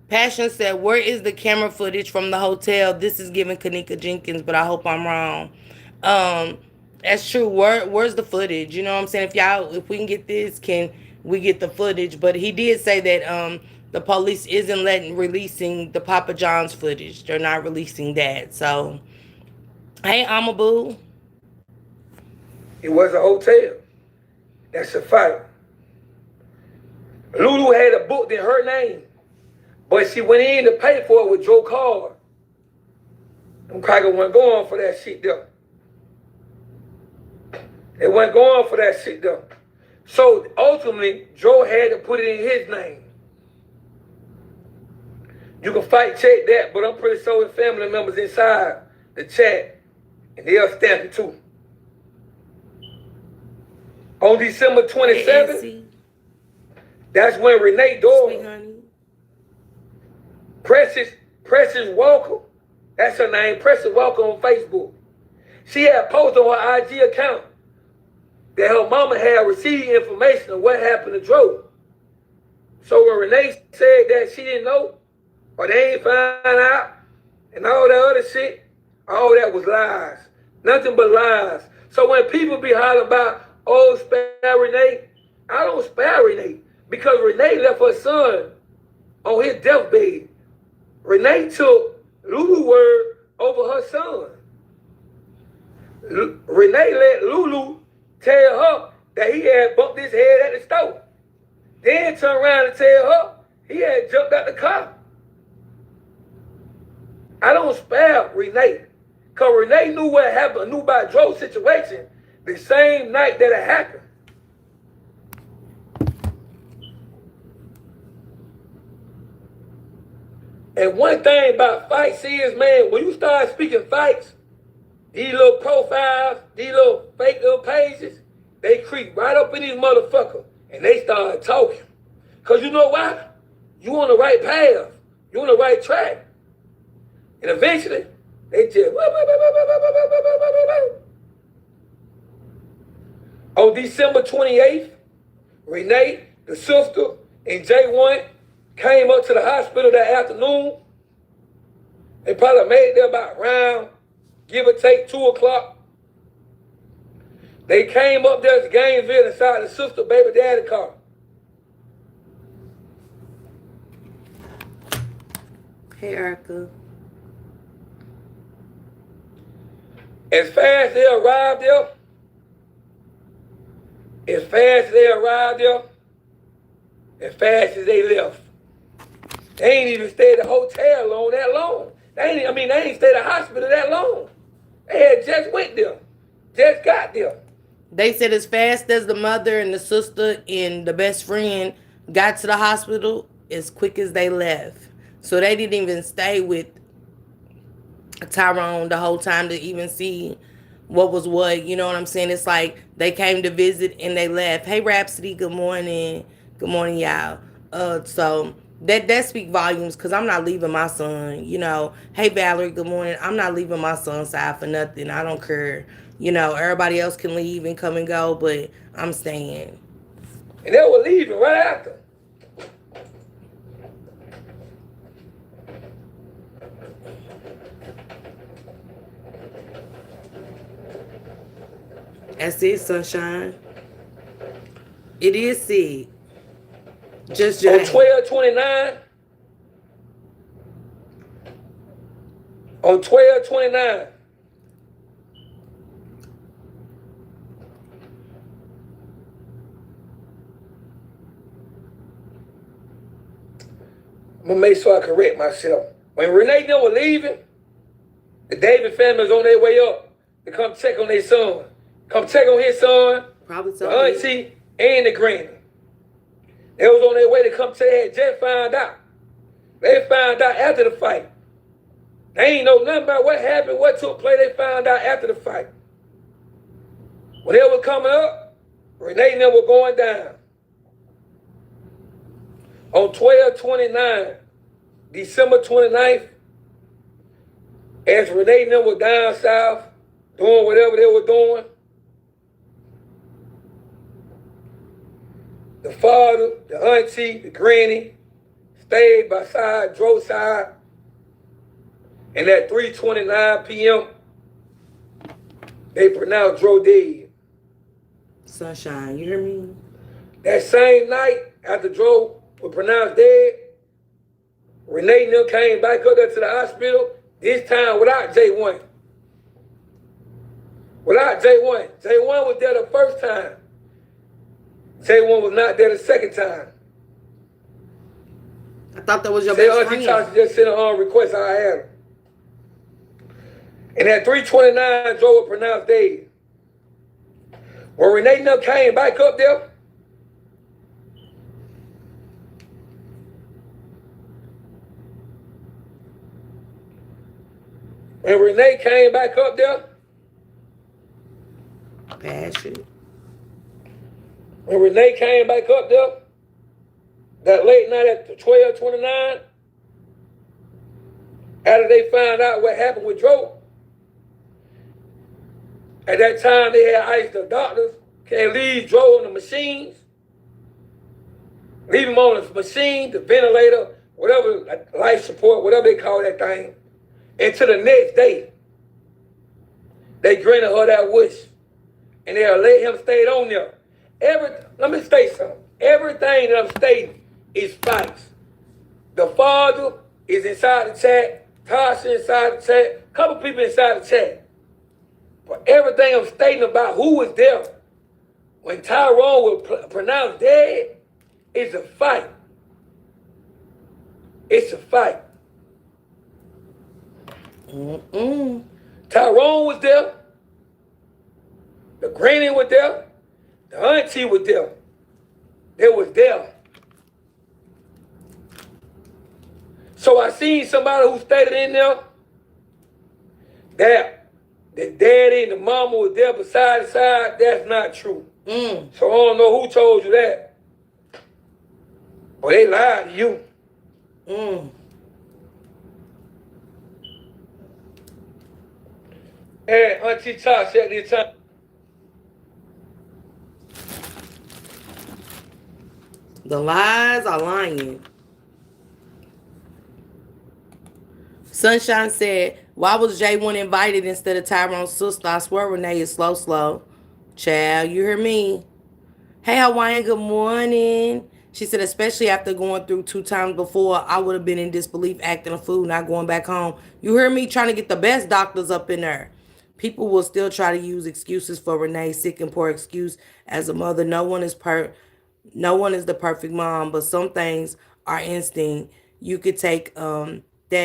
Passion said, where is the camera footage from the hotel? This is giving Kanika Jenkins, but I hope I'm wrong. That's true. Where's the footage? You know what I'm saying? If we can get this, can we get the footage? But he did say that the police isn't releasing the Papa John's footage. They're not releasing that. So, hey, Amaboo. It was a hotel. That's a fact. Lulu had a book in her name, but she went in to pay for it with Joe Carter. Them crackers weren't going for that shit though. They weren't going for that shit though. So ultimately, Joe had to put it in his name. You can fact check that, but I'm pretty sure his family members inside the chat, and they'll stamp it too. On December 27th, that's when Renee daughter, Precious Walker, that's her name, Precious Walker on Facebook. She had posted on her IG account that her mama had received information of what happened to Dro. So when Renee said that she didn't know, or they ain't find out, and all that other shit, all that was lies. Nothing but lies. So when people be hollering about, oh, spare Renee, I don't spare Renee. Because Renee left her son on his deathbed. Renee took Lulu's word over her son. Renee let Lulu tell her that he had bumped his head at the store. Then turn around and tell her he had jumped out the car. I don't spare Renee. Because Renee knew what happened, knew about Dro's situation the same night that it happened. And one thing about fights is, man, when you start speaking fights, these little profiles, these little fake little pages, they creep right up in these motherfuckers and they start talking. Because you know why? You on the right path. You on the right track. And eventually, they just... On December 28th, Renee, the sister, and J1 came up to the hospital that afternoon. They probably made it there about around, give or take, 2 o'clock. They came up there to Gainesville inside the sister baby daddy car. Hey, Erica. As fast as they arrived there, as fast as they arrived there, as fast as they left. They ain't even stayed at the hotel long that long. They ain't stayed at the hospital that long. They had just went there. Just got there. They said as fast as the mother and the sister and the best friend got to the hospital, as quick as they left. So they didn't even stay with Tyrone the whole time to even see what was what. You know what I'm saying? It's like they came to visit and they left. Hey Rhapsody, good morning. Good morning, y'all. So that speak volumes because I'm not leaving my son. You know, hey Valerie, good morning. I'm not leaving my son's side for nothing. I don't care. You know, everybody else can leave and come and go, but I'm staying. And they were leaving right after. That's it, sunshine. It is sick. Just on 12/29. On 12/29. I'm gonna make sure I correct myself. When Renee and them were leaving, the David family was on their way up to come check on their son. Come check on his son, probably the auntie, and the granny. They was on their way to come check. They had just found out. They found out after the fight. They ain't know nothing about what happened, what took place. They found out after the fight. When they were coming up, Renee and them were going down. On 12/29, December 29th, as Renee and them were down south, doing whatever they were doing, the father, the auntie, the granny, stayed by side, drove side, and at 3:29 p.m., they pronounced Dro dead. Sunshine, you hear me? That same night, after Dro was pronounced dead, Renee and them came back up there to the hospital, this time without J1. Without J1. J1 was there the first time. J1 was not there the second time. I thought that was your best friend. Auntie just sent a request I had her. And at 3:29, Joe was pronounced dead. When Renee and them came back up there, Passion. When Renee came back up there, that late night at 12:29, after they found out what happened with Joe, at that time they had iced the doctors, can't leave Joe on the machines, leave him on the machine, the ventilator, whatever, life support, whatever they call that thing, until the next day. They granted her that wish, and they'll let him stay on there. Let me state something. Everything that I'm stating is facts. The father is inside the chat. Tasha inside the chat. A couple people inside the chat. But everything I'm stating about who was there when Tyrone was pronounced dead is a fight. It's a fight. Tyrone was there. The granny was there. The auntie was there. They was there. So I seen somebody who stated in there that the daddy and the mama was there beside the side. That's not true. So I don't know who told you that. But they lied to you. And Auntie Tasha at this time. The lies are lying. Sunshine said, why was J1 invited instead of Tyrone's sister? I swear Renee is slow. Child, you hear me? Hey, Hawaiian, good morning. She said, especially after going through 2 times before, I would have been in disbelief, acting a fool, not going back home. You hear me? Trying to get the best doctors up in there. People will still try to use excuses for Renee's sick and poor excuse as a mother. No one is the perfect mom, but some things are instinct. You could take that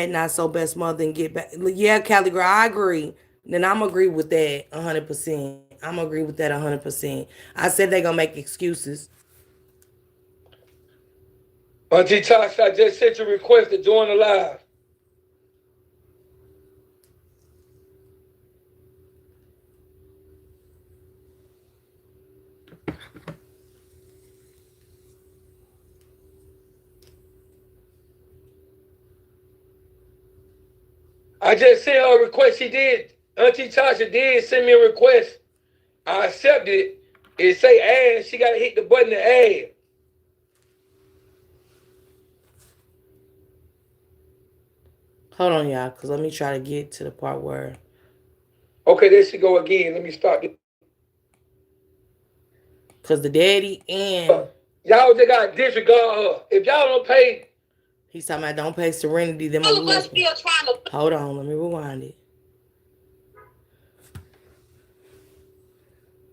not so best mother and get back. Yeah, Callie girl, I agree. Then I'm agree with that 100%. I'm agree with that 100%. I said they gonna make excuses. Auntie Tasha, I just sent you a request to join the live. I just sent her a request. She did. Auntie Tasha did send me a request. I accepted it. It say add. She got to hit the button to add. Hold on, y'all, because let me try to get to the part where. Okay, there she go again. Let me start. Because the daddy and. Y'all just got to disregard her. If y'all don't pay. He's talking about don't pay Serenity. Them all of us still trying to. Hold on, let me rewind it.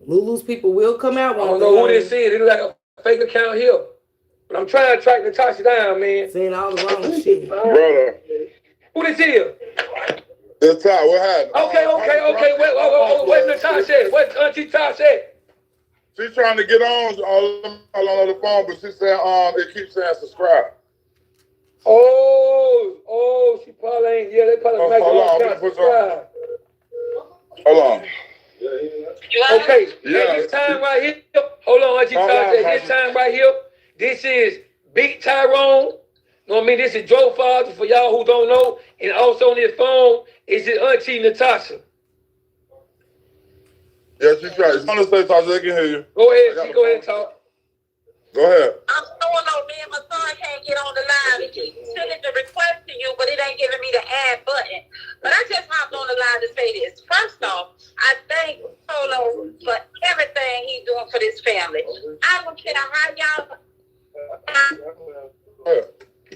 Lulu's people will come out. I don't know who this is. It's like a fake account here. But I'm trying to track Natasha down, man. Saying all the wrong shit. Brother. Who this is? That's Ty. What happened? Okay. Wait, Natasha. What Auntie Tasha said? She's trying to get on the phone, but she said it keeps saying subscribe. Oh, she probably ain't. Yeah, they probably make it subscribe. Hold on. Okay, at this time right here, hold on, Auntie Tasha. At this time right here, this is Big Tyrone. You know what I mean? This is Joe Father for y'all who don't know. And also on his phone is his Auntie Natasha. Yeah, she's trying. It's on the stage, Tasha. They can hear you. Go ahead, go ahead and talk. Go ahead. I'm throwing on me and my son can't get on the line. He keeps sending the request to you, but it ain't giving me the add button. But I just hopped on the line to say this. First off, I thank Polo for everything he's doing for this family. I don't care how y'all.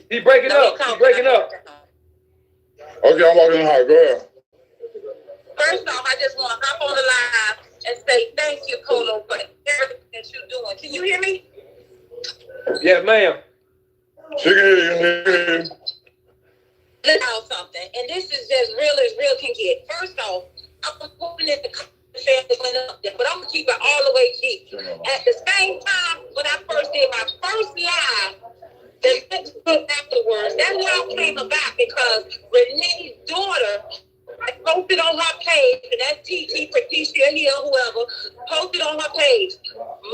He breaking up. He's breaking up. Okay, I'm walking in the house. Go ahead. First off, I just want to hop on the line and say thank you, Polo, for everything that you're doing. Can you hear me? Yes, ma'am. She can hear you. Let's know something, and this is as real can get. First off, I'm hoping that the family went up there, but I'm gonna keep it all the way cheap. At the same time, when I first did my first live, the next week afterwards, that live came about because Renee's daughter posted on her page, and that's TT, Patricia here, whoever, posted on her page,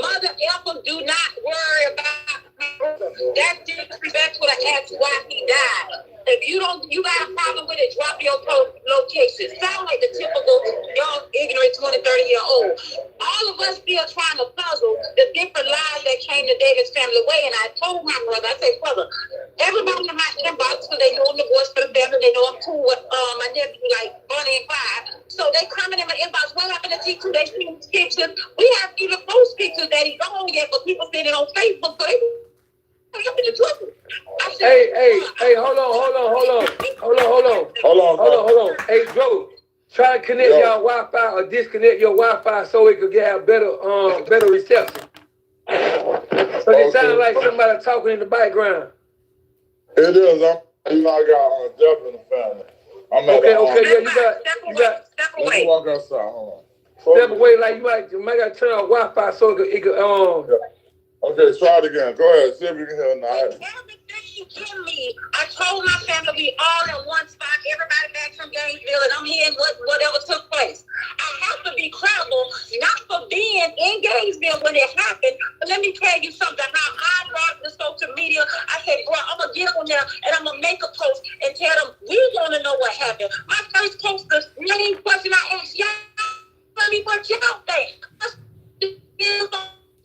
Mother Ethel, do not worry about my brother. That's disrespectful to ask why he died. If you got a problem with it, drop your location. Sound like the typical young, ignorant 20, 30-year-old. All of us still trying to puzzle the different lives that came to David's family way. And I told my brother, I said, brother, everybody in my inbox, because they know I'm the voice for the family, they know I'm cool with my nephew, like Bonnie and Clyde. So they comment in my inbox, what happened to T2? They see pictures. We haven't even post pictures that he's gone yet, but people send it on Facebook. So they Hey, hold on. Hey, Joe, try to connect y'all Wi-Fi or disconnect your Wi-Fi so it could get better reception. So it sounds like somebody talking in the background. It is. I got Jeff in the family. You got. Step away. Let me walk outside. Hold on. Step away, like you might gotta turn on Wi-Fi so it could. Okay, try it again. Go ahead. See if you can hear now. Everything you give me, I told my family we all in one spot, everybody back from Gainesville, and I'm hearing whatever took place. I have to be credible, not for being in Gainesville when it happened, but let me tell you something, how I brought the social media. I said, bro, I'm going to get on there, and I'm going to make a post and tell them, we want to know what happened. My first post, the main question I asked y'all, tell me what y'all think.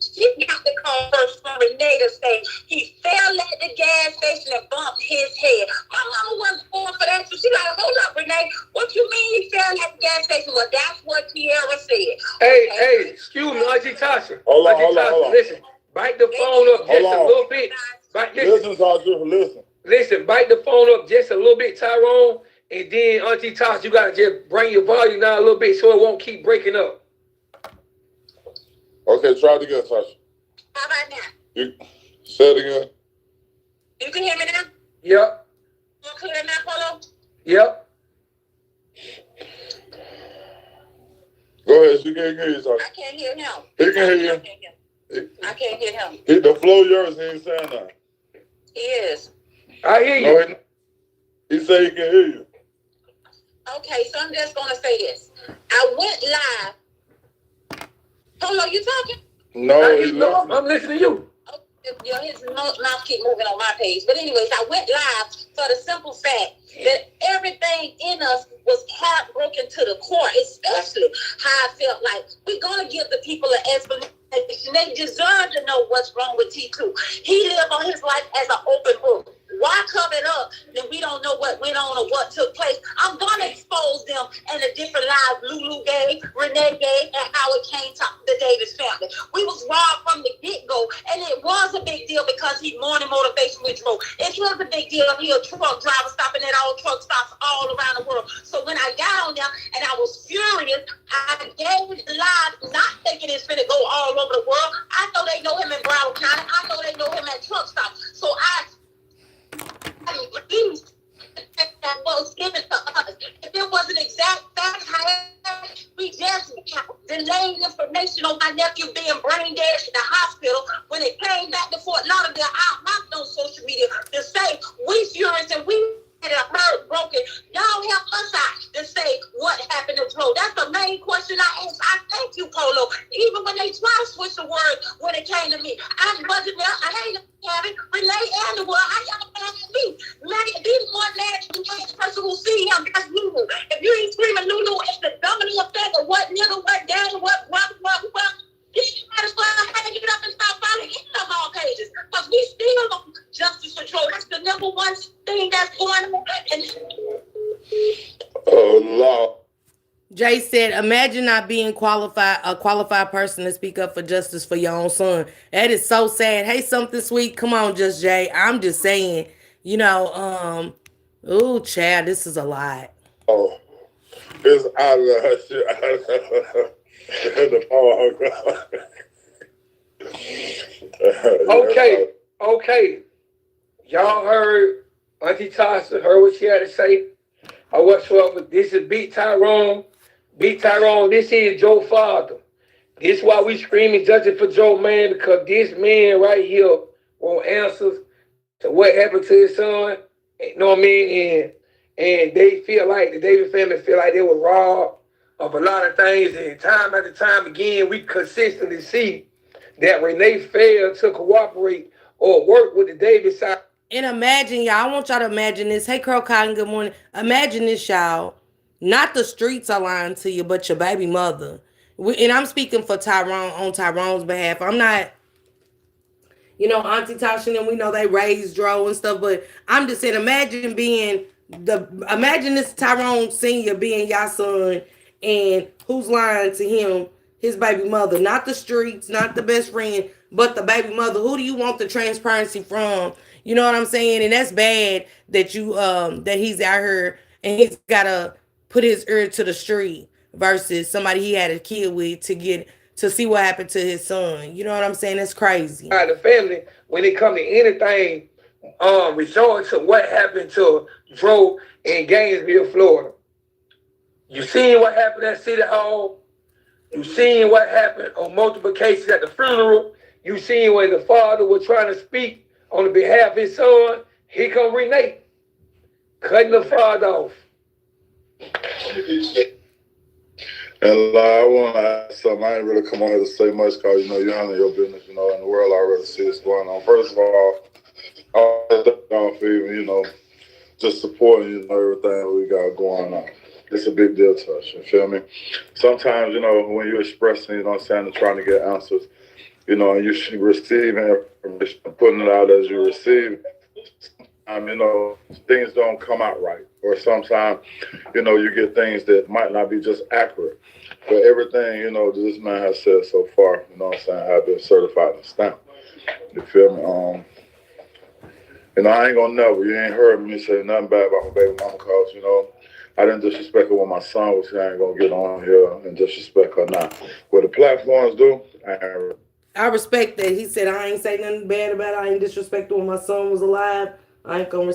She got the call first from Renee to say he fell at the gas station and bumped his head. My mama wasn't born for that, so she like, hold up, Renee. What you mean he fell at the gas station? Well, that's what Tierra said. Hey, excuse me, Auntie Tasha. Hold on. Listen, bite the phone up just a little bit. Listen, Tasha, listen. Listen, bite the phone up just a little bit, Tyrone, And then, Auntie Tosh, you got to just bring your volume down a little bit so it won't keep breaking up. Okay, try it again, Tasha. How about now? You say it again. You can hear me now? Yep. You clear now, Polo? Yep. Go ahead, she can't hear you, Tasha. I can't hear him. He can hear you. I can't hear him. The flow yours, he ain't saying that. He is. I hear you. No, he said he can hear you. Okay, so I'm just gonna say this. I went live. Polo, you talking? No, I'm listening to you. His mouth keep moving on my page. But anyways, I went live for the simple fact that everything in us was heartbroken to the core, especially how I felt like we're going to give the people an explanation. They deserve to know what's wrong with T2. He lived on his life as an open book. Why cover it up that we don't know what went on or what took place? I'm going to expose them in the different lives Lulu gave, Renee gave, and how it came to the Davis family. We was robbed from the get-go, and it was a big deal because he morning motivation with Joe. It was a big deal. He a truck driver stopping at all truck stops all around the world. So when I got on there and I was furious, I gave the live, not thinking it's going to go all over the world. I know they know him in Broward County. I know they know him at truck stops. So I refused that was given to us. If it wasn't exact facts, however, we just delayed information on my nephew being brain dead in the hospital. When it came back to Fort Lauderdale, I hopped on social media to say we furious and we had a heart broken. Y'all help us out to say what happened to Joe. That's the main question I asked. I thank you, Polo. Even when they try to switch the word when it came to me, I wasn't there. I hated having Renee and the world. How y'all mad at me? Mad at be the one mad at the next person who see him. That's Lulu. If you ain't screaming Lulu, it's the dominant effect of what nigga, what daddy, what brother, you might as well hang it up and stop following any of our pages. Because we still on justice control. That's the number one thing that's going on. Oh, Lord. Jay said, imagine not being a qualified person to speak up for justice for your own son. That is so sad. Hey, something sweet. Come on, Just Jay. I'm just saying, ooh, Chad, this is a lot. Oh, it's out of her shit. Okay. Y'all heard Auntie Tasha, heard what she had to say. Or whatsoever. This is Beat Tyrone. This is Joe's father. This is why we screaming judging for Joe, man, because this man right here want answers to what happened to his son. You know what I mean? And they feel like, the Davis family feel like they were robbed of a lot of things. And time after time again, we consistently see that Renee failed to cooperate or work with the Davis side. And imagine, y'all, I want y'all to imagine this. Hey, Curl Cotton, good morning. Imagine this, y'all. Not the streets are lying to you, but your baby mother. And I'm speaking for Tyrone, on Tyrone's behalf. I'm not, Auntie Tasha and we know they raised Dro and stuff, but I'm just saying, imagine this Tyrone Senior being your son, and who's lying to him, his baby mother, not the streets, not the best friend, but the baby mother. Who do you want the transparency from? You know what I'm saying? And that's bad that that he's out here and he's gotta put his ear to the street versus somebody he had a kid with to see what happened to his son. You know what I'm saying? That's crazy. The family, when it comes to anything, resort to what happened to Dro in Gainesville, Florida. You seen what happened at City Hall. You seen what happened on multiple cases at the funeral. You seen when the father was trying to speak on the behalf of his son. Here come Renee, cutting the father off. And I want to add something. I ain't really come on here to say much because, you handle your business, and the world already sees what's going on. First of all, I'll for even, just supporting, everything we got going on. It's a big deal to us, you feel me? Sometimes, when you're expressing, and trying to get answers, and you're receiving information, putting it out as you receive, things don't come out right. Or sometimes, you get things that might not be just accurate. But everything, this man has said so far, have been certified and stamped. You feel me? I ain't gonna you ain't heard me say nothing bad about my baby mama cause, I didn't disrespect her when my son was here. I ain't gonna get on here and disrespect her now. What the platforms do, I respect that. He said I ain't say nothing bad about it. I ain't disrespect when my son was alive. I ain't gonna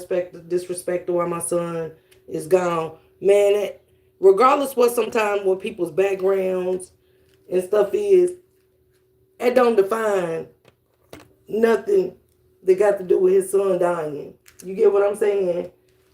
disrespect while my son is gone. Man, regardless what sometimes what people's backgrounds and stuff is, it don't define nothing that got to do with his son dying. You get what I'm saying?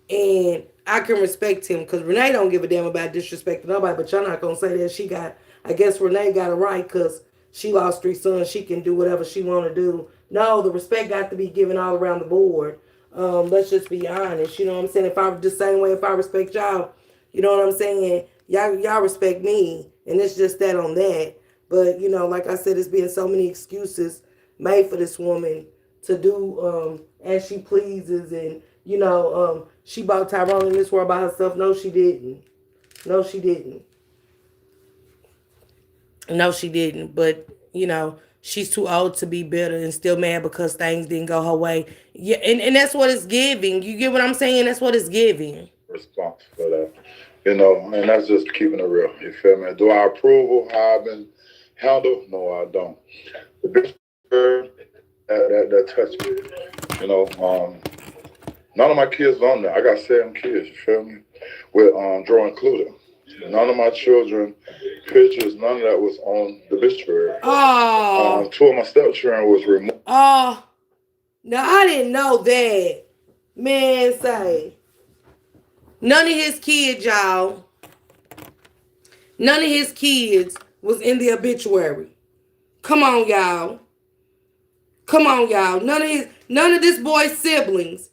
And I can respect him because Renee don't give a damn about disrespecting nobody, but y'all not going to say that she got, I guess Renee got it right because she lost 3 sons. She can do whatever she want to do. No, the respect got to be given all around the board. Let's just be honest. You know what I'm saying? If I the same way, if I respect y'all, you know what I'm saying? Y'all respect me, and it's just that on that. But you know, like I said, it's been so many excuses made for this woman to do as she pleases, and you know, she bought Tyrone in this world by herself. No, she didn't. No, she didn't. No, she didn't. But you know, she's too old to be bitter and still mad because things didn't go her way. Yeah, and that's what it's giving. You get what I'm saying? That's what it's giving. Response for that. You know, and that's just keeping it real. You feel me? Do I approve of how I've been handled? No, I don't. The bitch that touched me. You know, none of my kids on there. I got 7 kids. You feel me? With Joe included. None of my children pictures. None of that was on the obituary. Oh. 2 of my stepchildren was removed. Oh. Now I didn't know that. Man, say. None of his kids, y'all. None of his kids was in the obituary. Come on, y'all. Come on, y'all. None of this boy's siblings.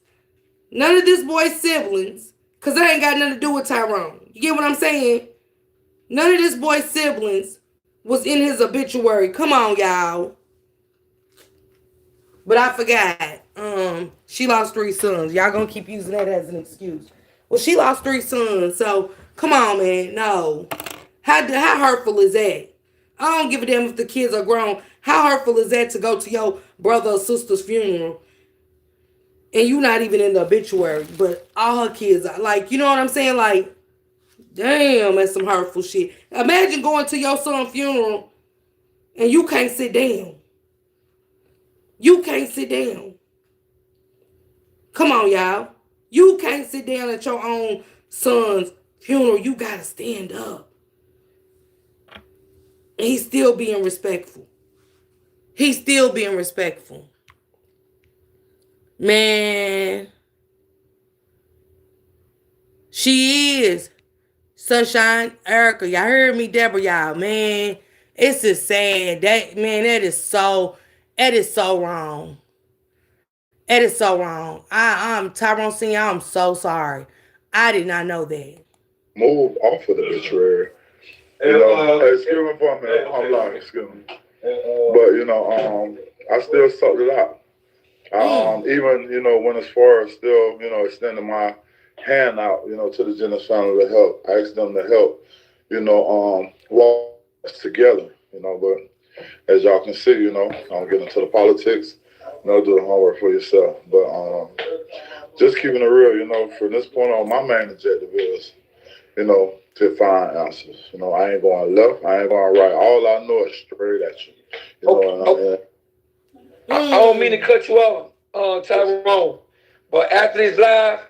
None of this boy's siblings. Cause that ain't got nothing to do with Tyrone. You get what I'm saying? None of this boy's siblings was in his obituary. Come on, y'all. But I forgot. She lost 3 sons. Y'all gonna keep using that as an excuse. Well, she lost 3 sons, so come on, man. No. How hurtful is that? I don't give a damn if the kids are grown. How hurtful is that to go to your brother or sister's funeral and you not even in the obituary, but all her kids are like, you know what I'm saying? Like, damn, that's some hurtful shit. Imagine going to your son's funeral and you can't sit down. You can't sit down. Come on, y'all. You can't sit down at your own son's funeral. You gotta stand up. And he's still being respectful. He's still being respectful. Man. She is. Sunshine, Erica. Y'all heard me, Deborah, y'all. Man, it's just sad. That is so wrong. That is so wrong. I'm Tyrone Senior. I'm so sorry. I did not know that. Move off of the obituary. You know, excuse me for a minute. I'm lying, excuse me. But you know, I still sucked it out. Even you know, when as far as still, you know, extending my hand out, you know, to the Jenner family to help. I asked them to help, you know, walk us together, you know. But as y'all can see, you know, I don't get into the politics. You know, do the homework for yourself. But just keeping it real, you know, from this point on, my main objective is, you know, to find answers. You know, I ain't going left, I ain't going right. All I know is straight at you. You know, I don't mean to cut you off, Tyrone, but after this live,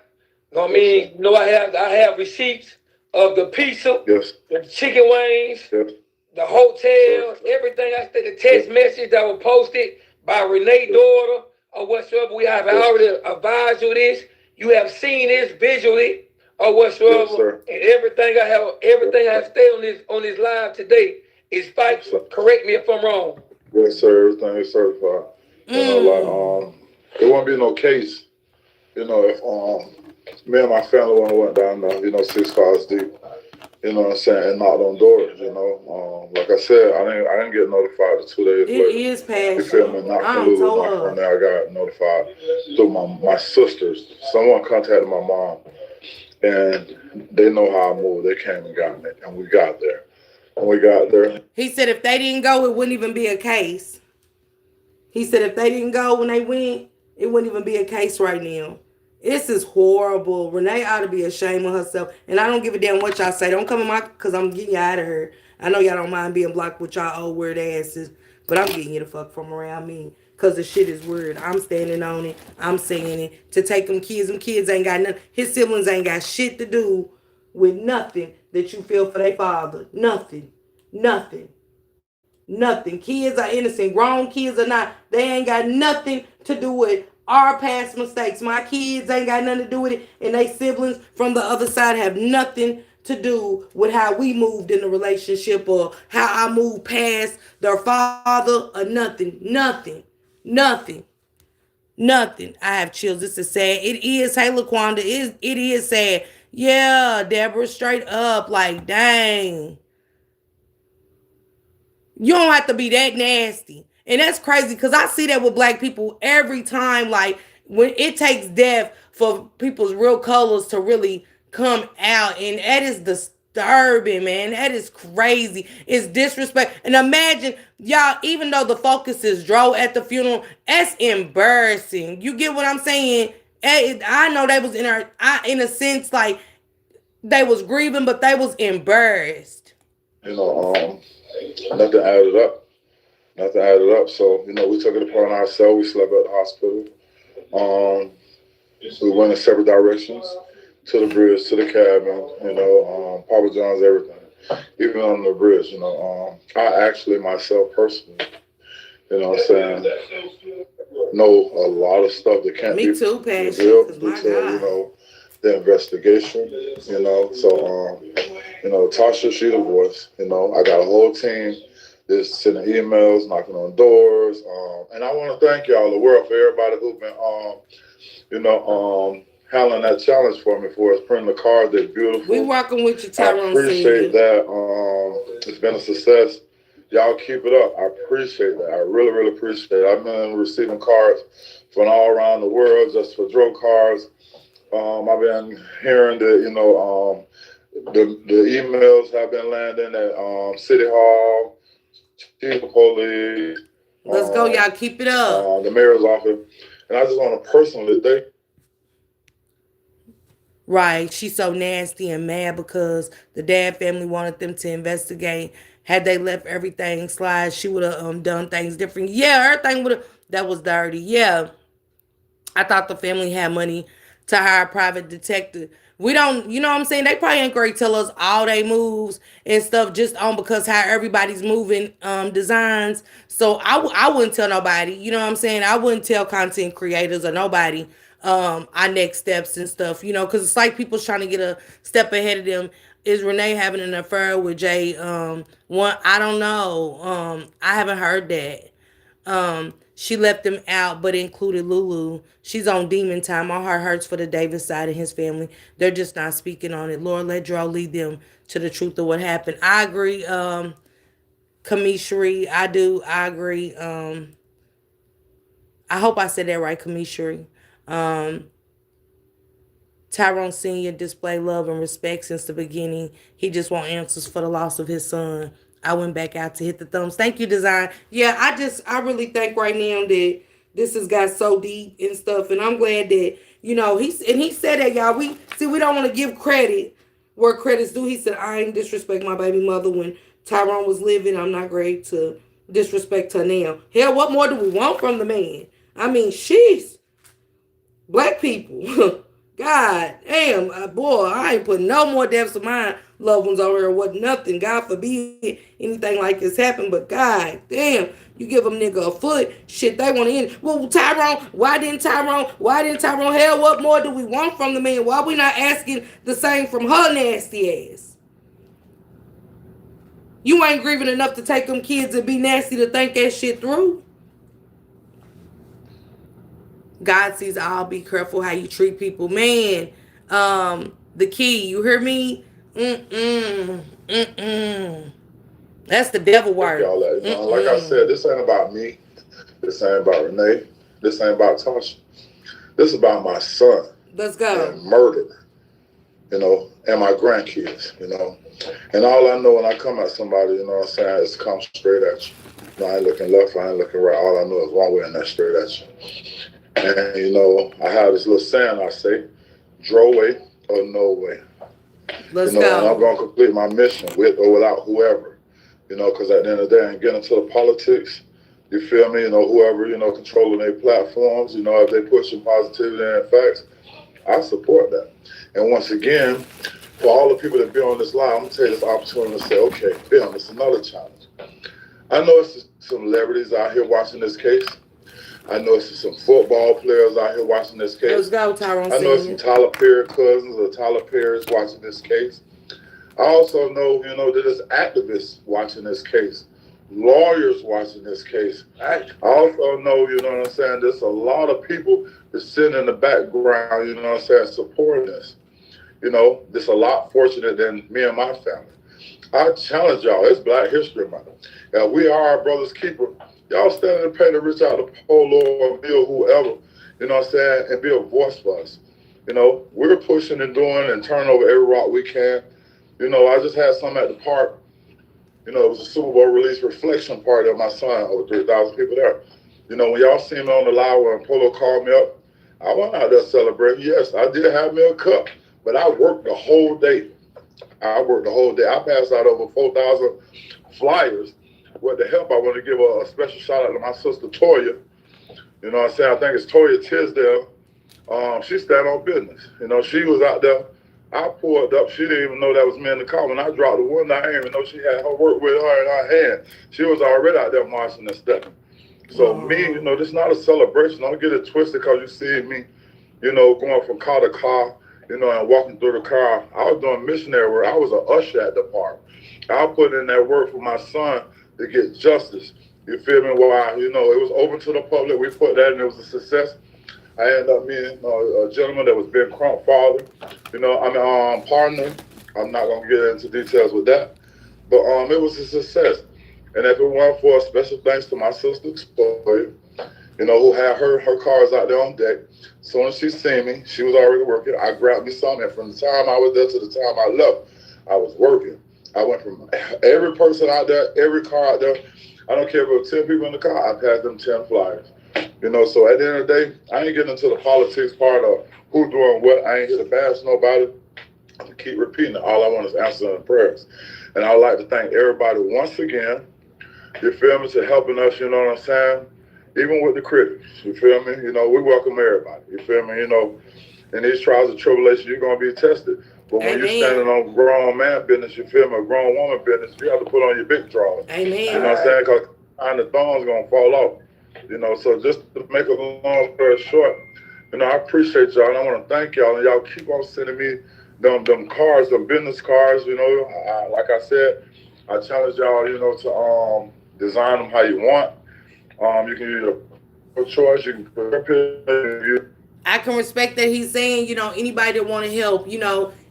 you know, I have receipts of the pizza, yes, the chicken wings, yes, the hotel, everything. I said the text message that was posted by Renee's daughter or whatsoever. We have already advised you this. You have seen this visually or whatsoever, and everything I have stated on this live today is factual. Correct me if I'm wrong. yes, sir. Everything is certified. You know, like it won't be no case. You know, if me and my family went down there, you know, 6 cars deep. You know what I'm saying, and knocked on doors. You know, like I said, I didn't get notified 2 days later. It is past. You feel me? Not from Lulu, not from there. I got notified through my sisters. Someone contacted my mom, and they know how I move. They came and got me, and we got there. When we got there, he said if they didn't go, it wouldn't even be a case. He said if they didn't go when they went, it wouldn't even be a case right now. This is horrible. Renee ought to be ashamed of herself. And I don't give a damn what y'all say. Don't come in my, because I'm getting you out of here. I know y'all don't mind being blocked with y'all old weird asses, but I'm getting you the fuck from around me. Because the shit is weird. I'm standing on it. I'm saying it. To take them kids. Them kids ain't got nothing. His siblings ain't got shit to do with nothing that you feel for their father. Nothing. Nothing. Nothing. Kids are innocent. Grown kids are not. They ain't got nothing to do with our past mistakes. My kids ain't got nothing to do with it. And they siblings from the other side have nothing to do with how we moved in the relationship or how I moved past their father or nothing. Nothing. Nothing. Nothing. I have chills. This is sad. It is. Hey, Laquanda. It is sad. Yeah, Deborah, straight up. Like, dang. You don't have to be that nasty. And that's crazy because I see that with black people every time. Like, when it takes death for people's real colors to really come out. And that is disturbing, man. That is crazy. It's disrespect. And imagine, y'all, even though the focus is Dro at the funeral, that's embarrassing. You get what I'm saying? I know they was in a sense, like, they was grieving, but they was embarrassed. You know, nothing added up. Nothing added up. So, you know, we took it upon ourselves. We slept at the hospital. We went in separate directions to the bridge, to the cabin, you know, Papa John's, everything. Even on the bridge, you know, I actually myself personally, you know what I'm saying, know a lot of stuff that can't Me be too, Passion, revealed because due my to, you God. know, the investigation, you know. So, you know, Tasha, she the voice, you know. I got a whole team that's sending emails, knocking on doors. And I want to thank y'all, the world, for everybody who's been, you know, handling that challenge for me for us, printing the cards. They're beautiful. We working with you, I Tyrone appreciate Senior. that. It's been a success. Y'all keep it up. I appreciate that. I really, really appreciate it. I've been receiving cards from all around the world just for drug cards. I've been hearing that, you know, the emails have been landing at City Hall, Chief of Police, Let's go, y'all. Keep it up. the mayor's office. And I just want to personally thank. Right. She's so nasty and mad because the dad family wanted them to investigate. Had they left everything slide, she would have done things different. Yeah, everything would have. That was dirty. Yeah. I thought the family had money to hire a private detective. We don't, you know what I'm saying? They probably ain't great tell us all they moves and stuff just on because how everybody's moving designs. So I wouldn't tell nobody, you know what I'm saying? I wouldn't tell content creators or nobody our next steps and stuff, you know, because it's like people's trying to get a step ahead of them. Is Renee having an affair with Jay? One, I don't know. I haven't heard that. She left them out, but included Lulu. She's on demon time. My heart hurts for the Davis side and his family. They're just not speaking on it. Lord, let Dro lead them to the truth of what happened. I agree, Kamishri. I do. I agree. I hope I said that right, Kamishri. Um, Tyrone Sr. displayed love and respect since the beginning. He just want answers for the loss of his son. I went back out to hit the thumbs. Thank you, Design. Yeah, I really think right now that this has got so deep and stuff, and I'm glad that, you know, he said that, y'all. We don't want to give credit where credit's due. He said, I ain't disrespect my baby mother when Tyrone was living. I'm not great to disrespect her now. Hell, what more do we want from the man? I mean, she's black people. God damn, boy, I ain't putting no more deaths of my loved ones over here. What nothing. God forbid anything like this happen. But God damn, you give them nigga a foot. Shit, they want to end. Well, Tyrone, why didn't Tyrone? Why didn't Tyrone? Hell, what more do we want from the man? Why we not asking the same from her nasty ass? You ain't grieving enough to take them kids and be nasty to think that shit through. God sees all. Be careful how you treat people. Man, the key, you hear me? That's the devil Thank word. y'all that. You know, like I said, this ain't about me. This ain't about Renee. This ain't about Tasha. This is about my son Let's go. and murder, you know, and my grandkids, you know. And all I know when I come at somebody, you know what I'm saying, is come straight at you. You know, I ain't looking left, I ain't looking right. All I know is one way and that's straight at you. And I have this little saying I say, draw way or no way. Let's And I'm go. gonna complete my mission with or without whoever. Because at the end of the day, I ain't getting into the politics. You feel me? Whoever, controlling their platforms, if they pushing positivity and facts, I support that. And once again, for all the people that be on this line, I'm gonna take this opportunity to say, okay, Bill, it's another challenge. I know it's some celebrities out here watching this case. I know it's some football players out here watching this case. Let's go, Tyrone I know it's some Tyler Perry cousins or Tyler Perry's watching this case. I also know, that there's activists watching this case, lawyers watching this case. I also know, what I'm saying, there's a lot of people that's sitting in the background, what I'm saying, supporting this. This a lot fortunate than me and my family. I challenge y'all, it's Black History Month. And we are our brother's keeper. Y'all stand and pay to reach out to Polo or Bill, whoever, what I'm saying, and be a voice for us. We're pushing and doing and turning over every rock we can. I just had some at the park. It was a Super Bowl release reflection party of my son, over 3,000 people there. When y'all see me on the live when Polo called me up, I went out there celebrating. Yes, I did have me a cup, but I worked the whole day. I passed out over 4,000 flyers. With the help, I want to give a special shout out to my sister Toya. What I'm saying? I think it's Toya Tisdale. She stand on business. She was out there. I pulled up. She didn't even know that was me in the car. When I dropped the window, I didn't even know she had her work with her in her hand. She was already out there marching and stepping. So me, this is not a celebration. Don't get it twisted because you see me, going from car to car, and walking through the car. I was doing missionary work. I was an usher at the park. I put in that work for my son to get justice. You feel me? Why? It was open to the public. We put that and it was a success. I ended up meeting a gentleman that was Ben Crump's father. Partner. I'm not gonna get into details with that, but it was a success. And if it weren't for a special thanks to my sister Toya, who had her cars out there on deck. As soon as she seen me, she was already working. I grabbed me something, and from the time I was there to the time I left, I was working. I went from every person out there, every car out there. I don't care if it was 10 people in the car, I passed them 10 flyers. So at the end of the day, I ain't getting into the politics part of who doing what. I ain't here to bash nobody. I keep repeating it. All I want is answers and prayers. And I would like to thank everybody once again, you feel me, to helping us, you know what I'm saying? Even with the critics, you feel me? We welcome everybody, you feel me? In these trials and tribulations, you're going to be tested. But when you're standing on grown man business, you feel me, a grown woman business, you have to put on your big drawers. Amen. You know what I'm saying? Because the thorns going to fall off. So just to make a long story short, I appreciate y'all, and I want to thank y'all, and y'all keep on sending me them cards, them business cards. Like I said, I challenge y'all, to design them how you want. You can use a choice. You can put a picture. I can respect that he's saying, anybody that want to help,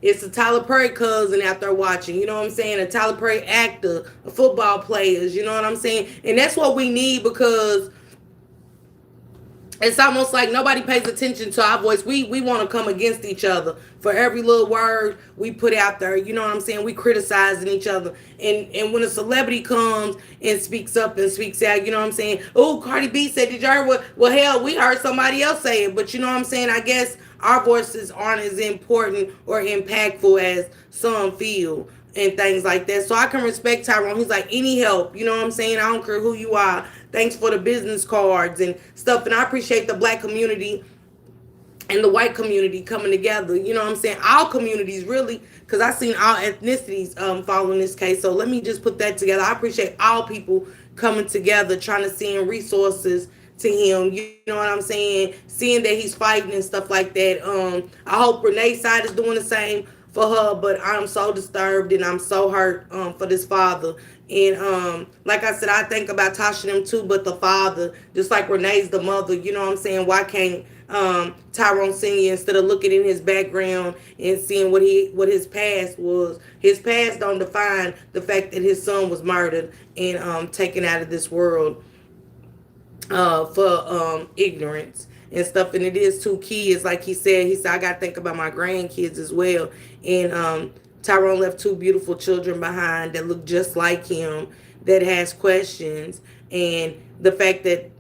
it's a Tyler Perry cousin out there watching, you know what I'm saying? A Tyler Perry actor, a football players, you know what I'm saying? And that's what we need, because it's almost like nobody pays attention to our voice. We want to come against each other for every little word we put out there. You know what I'm saying? We criticizing each other. And when a celebrity comes and speaks up and speaks out, you know what I'm saying? Oh, Cardi B said, did you hear what? Well, hell, we heard somebody else say it. But you know what I'm saying? I guess our voices aren't as important or impactful as some feel and things like that. So I can respect Tyrone. He's like, any help, you know what I'm saying? I don't care who you are. Thanks for the business cards and stuff. And I appreciate the Black community and the white community coming together. You know what I'm saying? All communities, really, because I seen all ethnicities following this case. So let me just put that together. I appreciate all people coming together, trying to send resources to him. You know what I'm saying? Seeing that he's fighting and stuff like that. I hope Renee's side is doing the same for her, but I'm so disturbed and I'm so hurt for this father. And like I said, I think about Tasha them too, but the father, just like Renee's the mother, you know what I'm saying? Why can't Tyrone Senior, instead of looking in his background and seeing what his past was? His past don't define the fact that his son was murdered and taken out of this world for ignorance and stuff. And it is two kids, like he said I gotta think about my grandkids as well. And Tyrone left two beautiful children behind that look just like him, that has questions. And the fact that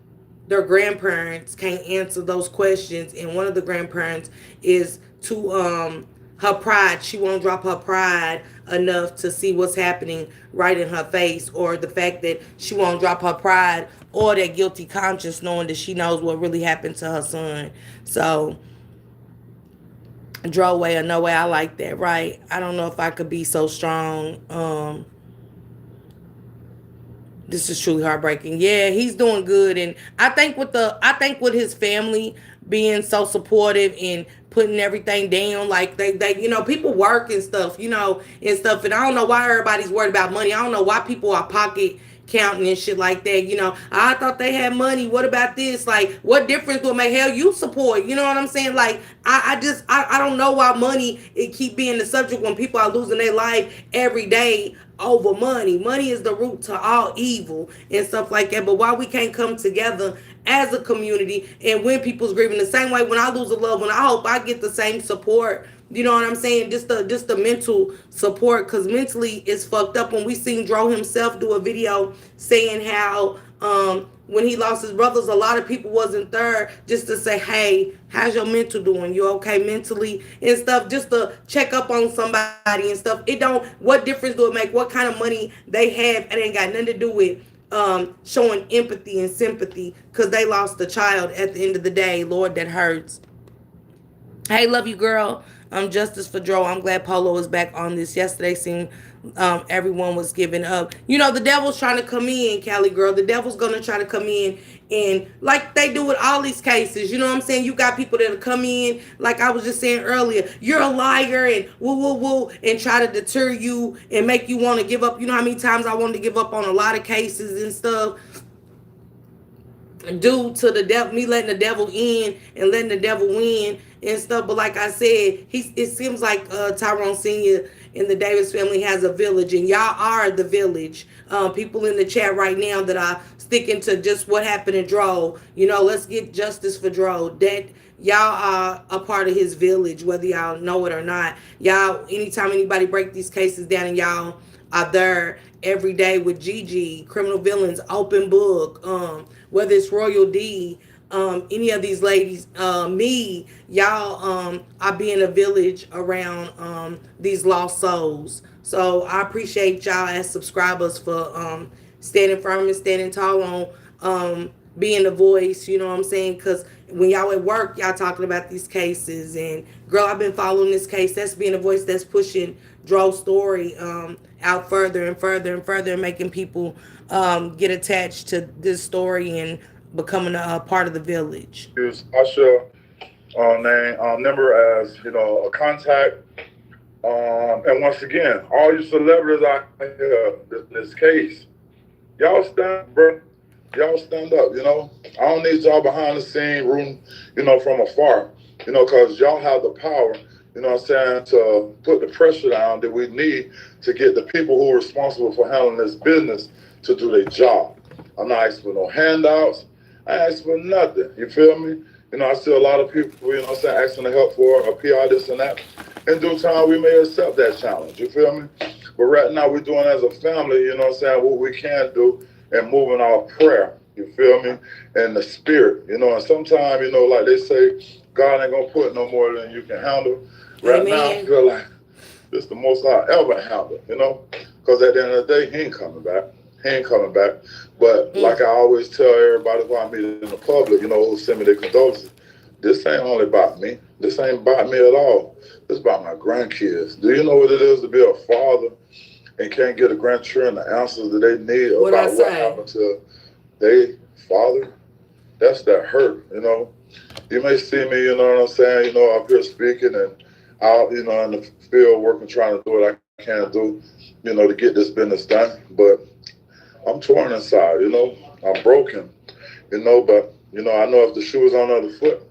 their grandparents can't answer those questions, and one of the grandparents is to her pride. She won't drop her pride enough to see what's happening right in her face, or the fact that she won't drop her pride or that guilty conscience knowing that she knows what really happened to her son. So draw away or no way, I like that, right? I don't know if I could be so strong. This is truly heartbreaking. Yeah, he's doing good, and I think with his family being so supportive and putting everything down, like they people work and stuff, and stuff, and I don't know why everybody's worried about money. I don't know why people are pocket counting and shit like that. I thought they had money. What about this? Like, what difference will make? Hell, you support. You know what I'm saying? Like, I don't know why money it keep being the subject when people are losing their life every day over money. Money is the root to all evil and stuff like that. But why we can't come together as a community, and when people's grieving the same way, when I lose a loved one, I hope I get the same support. You know what I'm saying? Just the mental support, because mentally it's fucked up. When we seen Dro himself do a video saying how when he lost his brothers, a lot of people wasn't there just to say, hey, how's your mental doing? You okay mentally and stuff? Just to check up on somebody and stuff. It don't. What difference do it make? What kind of money they have? It ain't got nothing to do with showing empathy and sympathy, because they lost a child at the end of the day. Lord, that hurts. Hey, love you, girl. Justice for Dro. I'm glad Polo is back on this. Yesterday seemed everyone was giving up. The devil's trying to come in, Cali girl. The devil's gonna try to come in, and like they do with all these cases. You know what I'm saying? You got people that'll come in, like I was just saying earlier, you're a liar and woo woo woo, and try to deter you and make you want to give up. You know how many times I wanted to give up on a lot of cases and stuff due to the devil, me letting the devil in and letting the devil win and stuff. But like I said, it seems like Tyrone Senior and the Davis family has a village, and y'all are the village. People in the chat right now that are sticking to just what happened in Dro. Let's get justice for Dro. That y'all are a part of his village, whether y'all know it or not. Y'all, anytime anybody break these cases down, and y'all are there every day with Gigi, Criminal Villains, Open Book, whether it's Royal D, any of these ladies, me, y'all are being a village around these lost souls. So I appreciate y'all as subscribers for standing firm and standing tall on being the voice, you know what I'm saying? Because when y'all at work, y'all talking about these cases, and girl, I've been following this case. That's being a voice that's pushing Dro's story out further and further and further, and making people get attached to this story and becoming a part of the village. Use Usher name number as a contact. And once again, all you celebrities out here in this case, y'all stand, bro. Y'all stand up. I don't need y'all behind the scene rooting, from afar. Because y'all have the power. What I'm saying, to put the pressure down that we need to get the people who are responsible for handling this business to do their job. I'm not asking for no handouts. I ain't asking for nothing. You feel me? I see a lot of people, asking to help for a PR, this and that. In due time, we may accept that challenge. You feel me? But right now, we're doing as a family, what we can do, and moving our prayer. You feel me? And the spirit, and sometimes, like they say, God ain't gonna put no more than you can handle. Right Amen. Now, I feel like this the most I ever handle, because at the end of the day, he ain't coming back. He ain't coming back. But like I always tell everybody who I meet in the public, who send me their condolences, this ain't only about me. This ain't about me at all. This is about my grandkids. Do you know what it is to be a father and can't get a grandchildren the answers that they need about what happened to their father? That's that hurt, You may see me, what I'm saying, up here speaking and out, in the field working, trying to do what I can do, to get this business done. But I'm torn inside, I'm broken, but, I know if the shoe was on the other foot,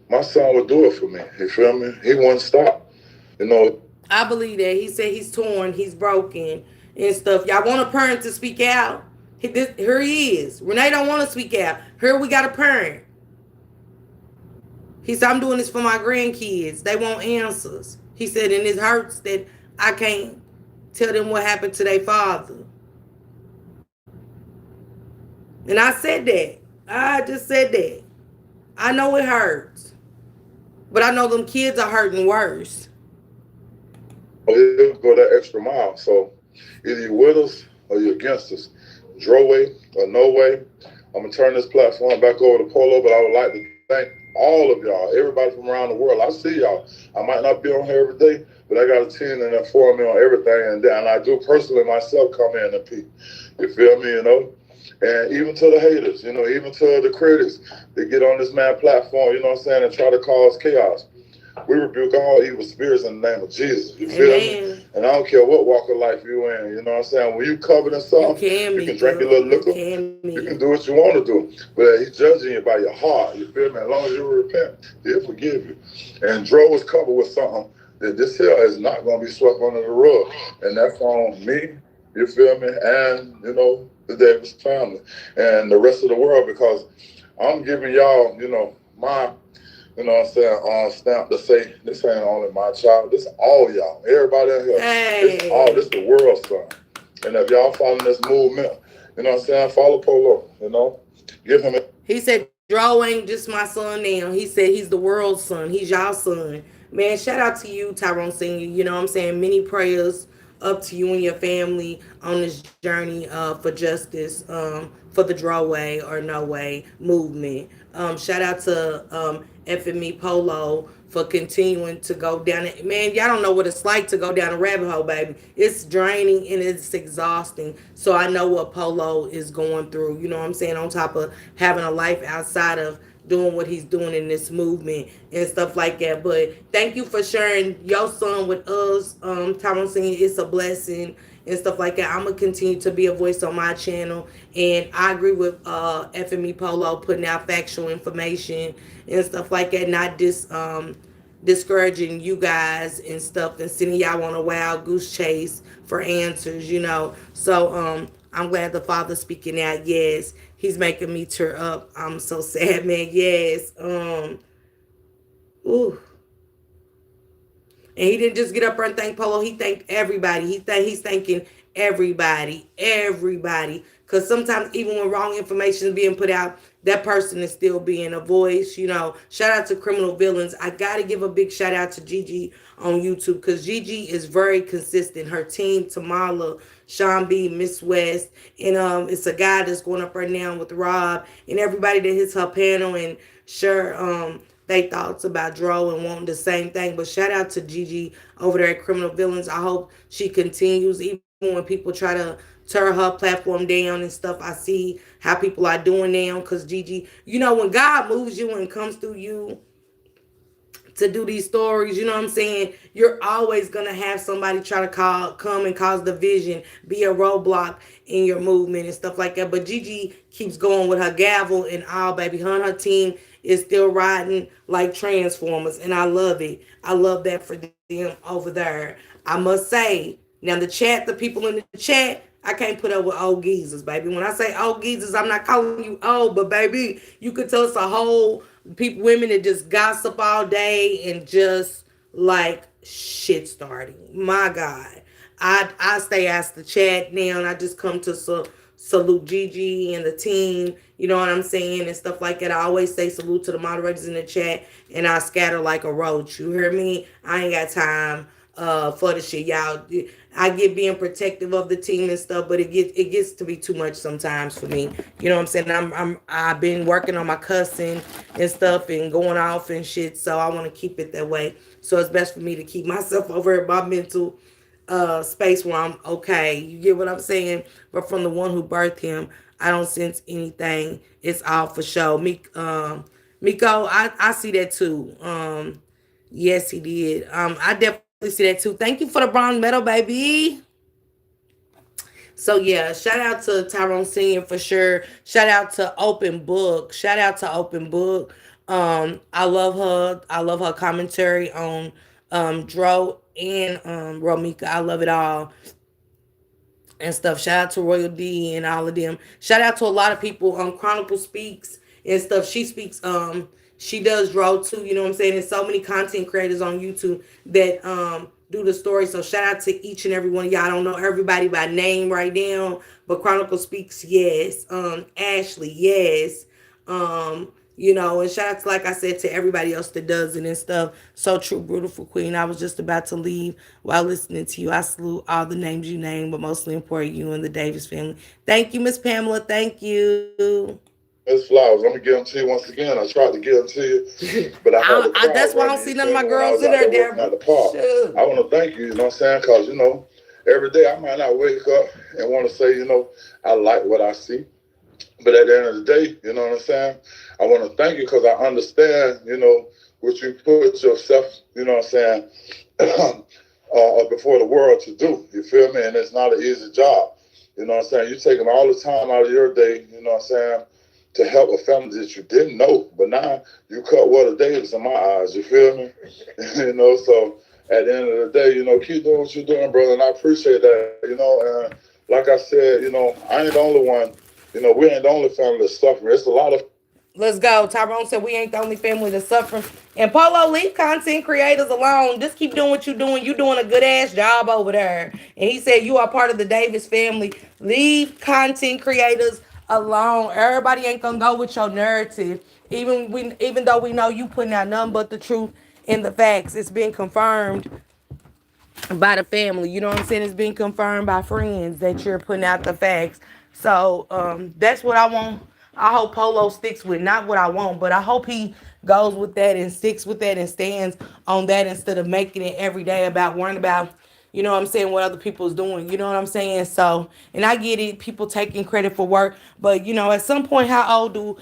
my son would do it for me. You feel me? He wouldn't stop, I believe that. He said he's torn, he's broken and stuff. Y'all want a parent to speak out? Here he is. Renee don't want to speak out. Here we got a parent. He said, I'm doing this for my grandkids. They want answers. He said, and it hurts that I can't tell them what happened to their father. And I said that. I just said that. I know it hurts, but I know them kids are hurting worse. So he'll go that extra mile. So either you're with us or you're against us. Dro way or no way. I'm gonna turn this platform back over to Polo, but I would like to thank all of y'all, everybody from around the world. I see y'all. I might not be on here every day, but I got a team and that for me on everything, and I do personally myself come in and peep. You feel me? And even to the haters, even to the critics that get on this man platform, you know what I'm saying, and try to cause chaos. We rebuke all evil spirits in the name of Jesus. You feel me? Amen. And I don't care what walk of life you in. You know what I'm saying? When you covered in You something, can, you can drink your Mika. little You liquor. can, You me. can do what you want to do. But he's judging you by your heart. You feel me? As long as you repent, he'll forgive you. And Dro was covered with something that this here is not going to be swept under the rug. And that's on me, you feel me? And, the Davis family and the rest of the world, because I'm giving y'all, my what I'm saying, on stamp to say this ain't only my child, this all y'all, everybody in here. This Hey. the world's son. And if y'all following this movement, what I'm saying, follow Polo, give him a He said, Dro ain't just my son now. He said he's the world's son. He's y'all son. Man, shout out to you, Tyrone Sr. You know what I'm saying? Many prayers up to you and your family on this journey for justice, for the Dro way or no way movement. Shout out to Fme Polo for continuing to go down it. Man, y'all don't know what it's like to go down a rabbit hole, baby. It's draining and it's exhausting. So I know what Polo is going through. You know what I'm saying? On top of having a life outside of doing what he's doing in this movement and stuff like that. But thank you for sharing your son with us. Tyrone saying it's a blessing and stuff like that. I'm gonna continue to be a voice on my channel, and I agree with Fme Polo putting out factual information and stuff like that, not discouraging you guys and stuff and sending y'all on a wild goose chase for answers. So I'm glad the father speaking out. Yes, he's making me tear up. I'm so sad, man. Yes. Ooh. And he didn't just get up there and thank Polo. He thanked everybody. He's thanking everybody. Because sometimes even when wrong information is being put out, that person is still being a voice. Shout out to Criminal Villains. I gotta give a big shout out to Gigi on YouTube because Gigi is very consistent. Her team, Tamala, Sean B, Miss West, and it's a guy that's going up right now with Rob and everybody that hits her panel and sure they thoughts about Dro and wanting the same thing. But shout out to Gigi over there at Criminal Villains. I hope she continues, even when people try to tear her platform down and stuff. I see how people are doing now because Gigi, when God moves you and comes through you to do these stories, you know what I'm saying? You're always gonna have somebody try to come and cause division, be a roadblock in your movement and stuff like that. But Gigi keeps going with her gavel and all, baby. Her and her team is still riding like Transformers, and I love it. I love that for them over there. I must say, now the chat, the people in the chat, I can't put up with old geezers, baby. When I say old geezers, I'm not calling you old, but baby, you could tell it's a whole people, women that just gossip all day and just like shit starting. My God, I stay asked the chat now, and I just come to salute Gigi and the team. You know what I'm saying and stuff like that. I always say salute to the moderators in the chat, and I scatter like a roach. You hear me? I ain't got time for the shit, y'all. I get being protective of the team and stuff, but it gets to be too much sometimes for me. You know what I'm saying? I've been working on my cussing and stuff and going off and shit, so I want to keep it that way. So it's best for me to keep myself over at my mental space where I'm okay. You get what I'm saying? But from the one who birthed him, I don't sense anything. It's all for show. Miko, I see that too. Yes, he did. I definitely see that too. Thank you for the bronze medal, baby. So yeah, shout out to Tyrone Senior for sure. Shout out to Open Book. Shout out to Open Book. I love her. I love her commentary on Dro and Romika. I love it all and stuff. Shout out to Royal D and all of them. Shout out to a lot of people. Chronicle speaks and stuff. She does draw too. You know what I'm saying? There's so many content creators on YouTube that do the story. So shout out to each and every one of y'all. I don't know everybody by name right now, but Chronicle speaks, yes. Ashley, yes. And shout out to, like I said, to everybody else that does it and stuff. So true, beautiful queen. I was just about to leave while listening to you. I salute all the names you named, but mostly important you and the Davis family. Thank you, Miss Pamela. Thank you. Miss Flowers, I'm gonna give them to you once again. I tried to give them to you, but I had the crowd That's why I don't running. You see none of feel my me? When I girls was in out there, there working at Deborah. the park, I Shoot. want to thank you. You know what I'm saying? Because every day I might not wake up and want to say, I like what I see. But at the end of the day, you know what I'm saying? I want to thank you because I understand, what you put yourself, you know what I'm saying, before the world to do. You feel me? And it's not an easy job. You know what I'm saying? You're taking all the time out of your day, you know what I'm saying, to help a family that you didn't know. But now you cut water days in my eyes. You feel me? So at the end of the day, keep doing what you're doing, brother. And I appreciate that, And like I said, I ain't the only one. We ain't the only family that's suffering. It's a lot of. Let's go. Tyrone said we ain't the only family that's suffering. And Polo, leave content creators alone. Just keep doing what you're doing. You're doing a good ass job over there. And he said you are part of the Davis family. Leave content creators alone. Everybody ain't gonna go with your narrative. Even though we know you putting out nothing but the truth and the facts. It's been confirmed by the family. You know what I'm saying? It's been confirmed by friends that you're putting out the facts. So that's what I want. I hope Polo sticks with not what I want, but I hope he goes with that and sticks with that and stands on that instead of making it every day about worrying about, you know what I'm saying, what other people's doing. You know what I'm saying? So, and I get it, people taking credit for work, but at some point, how old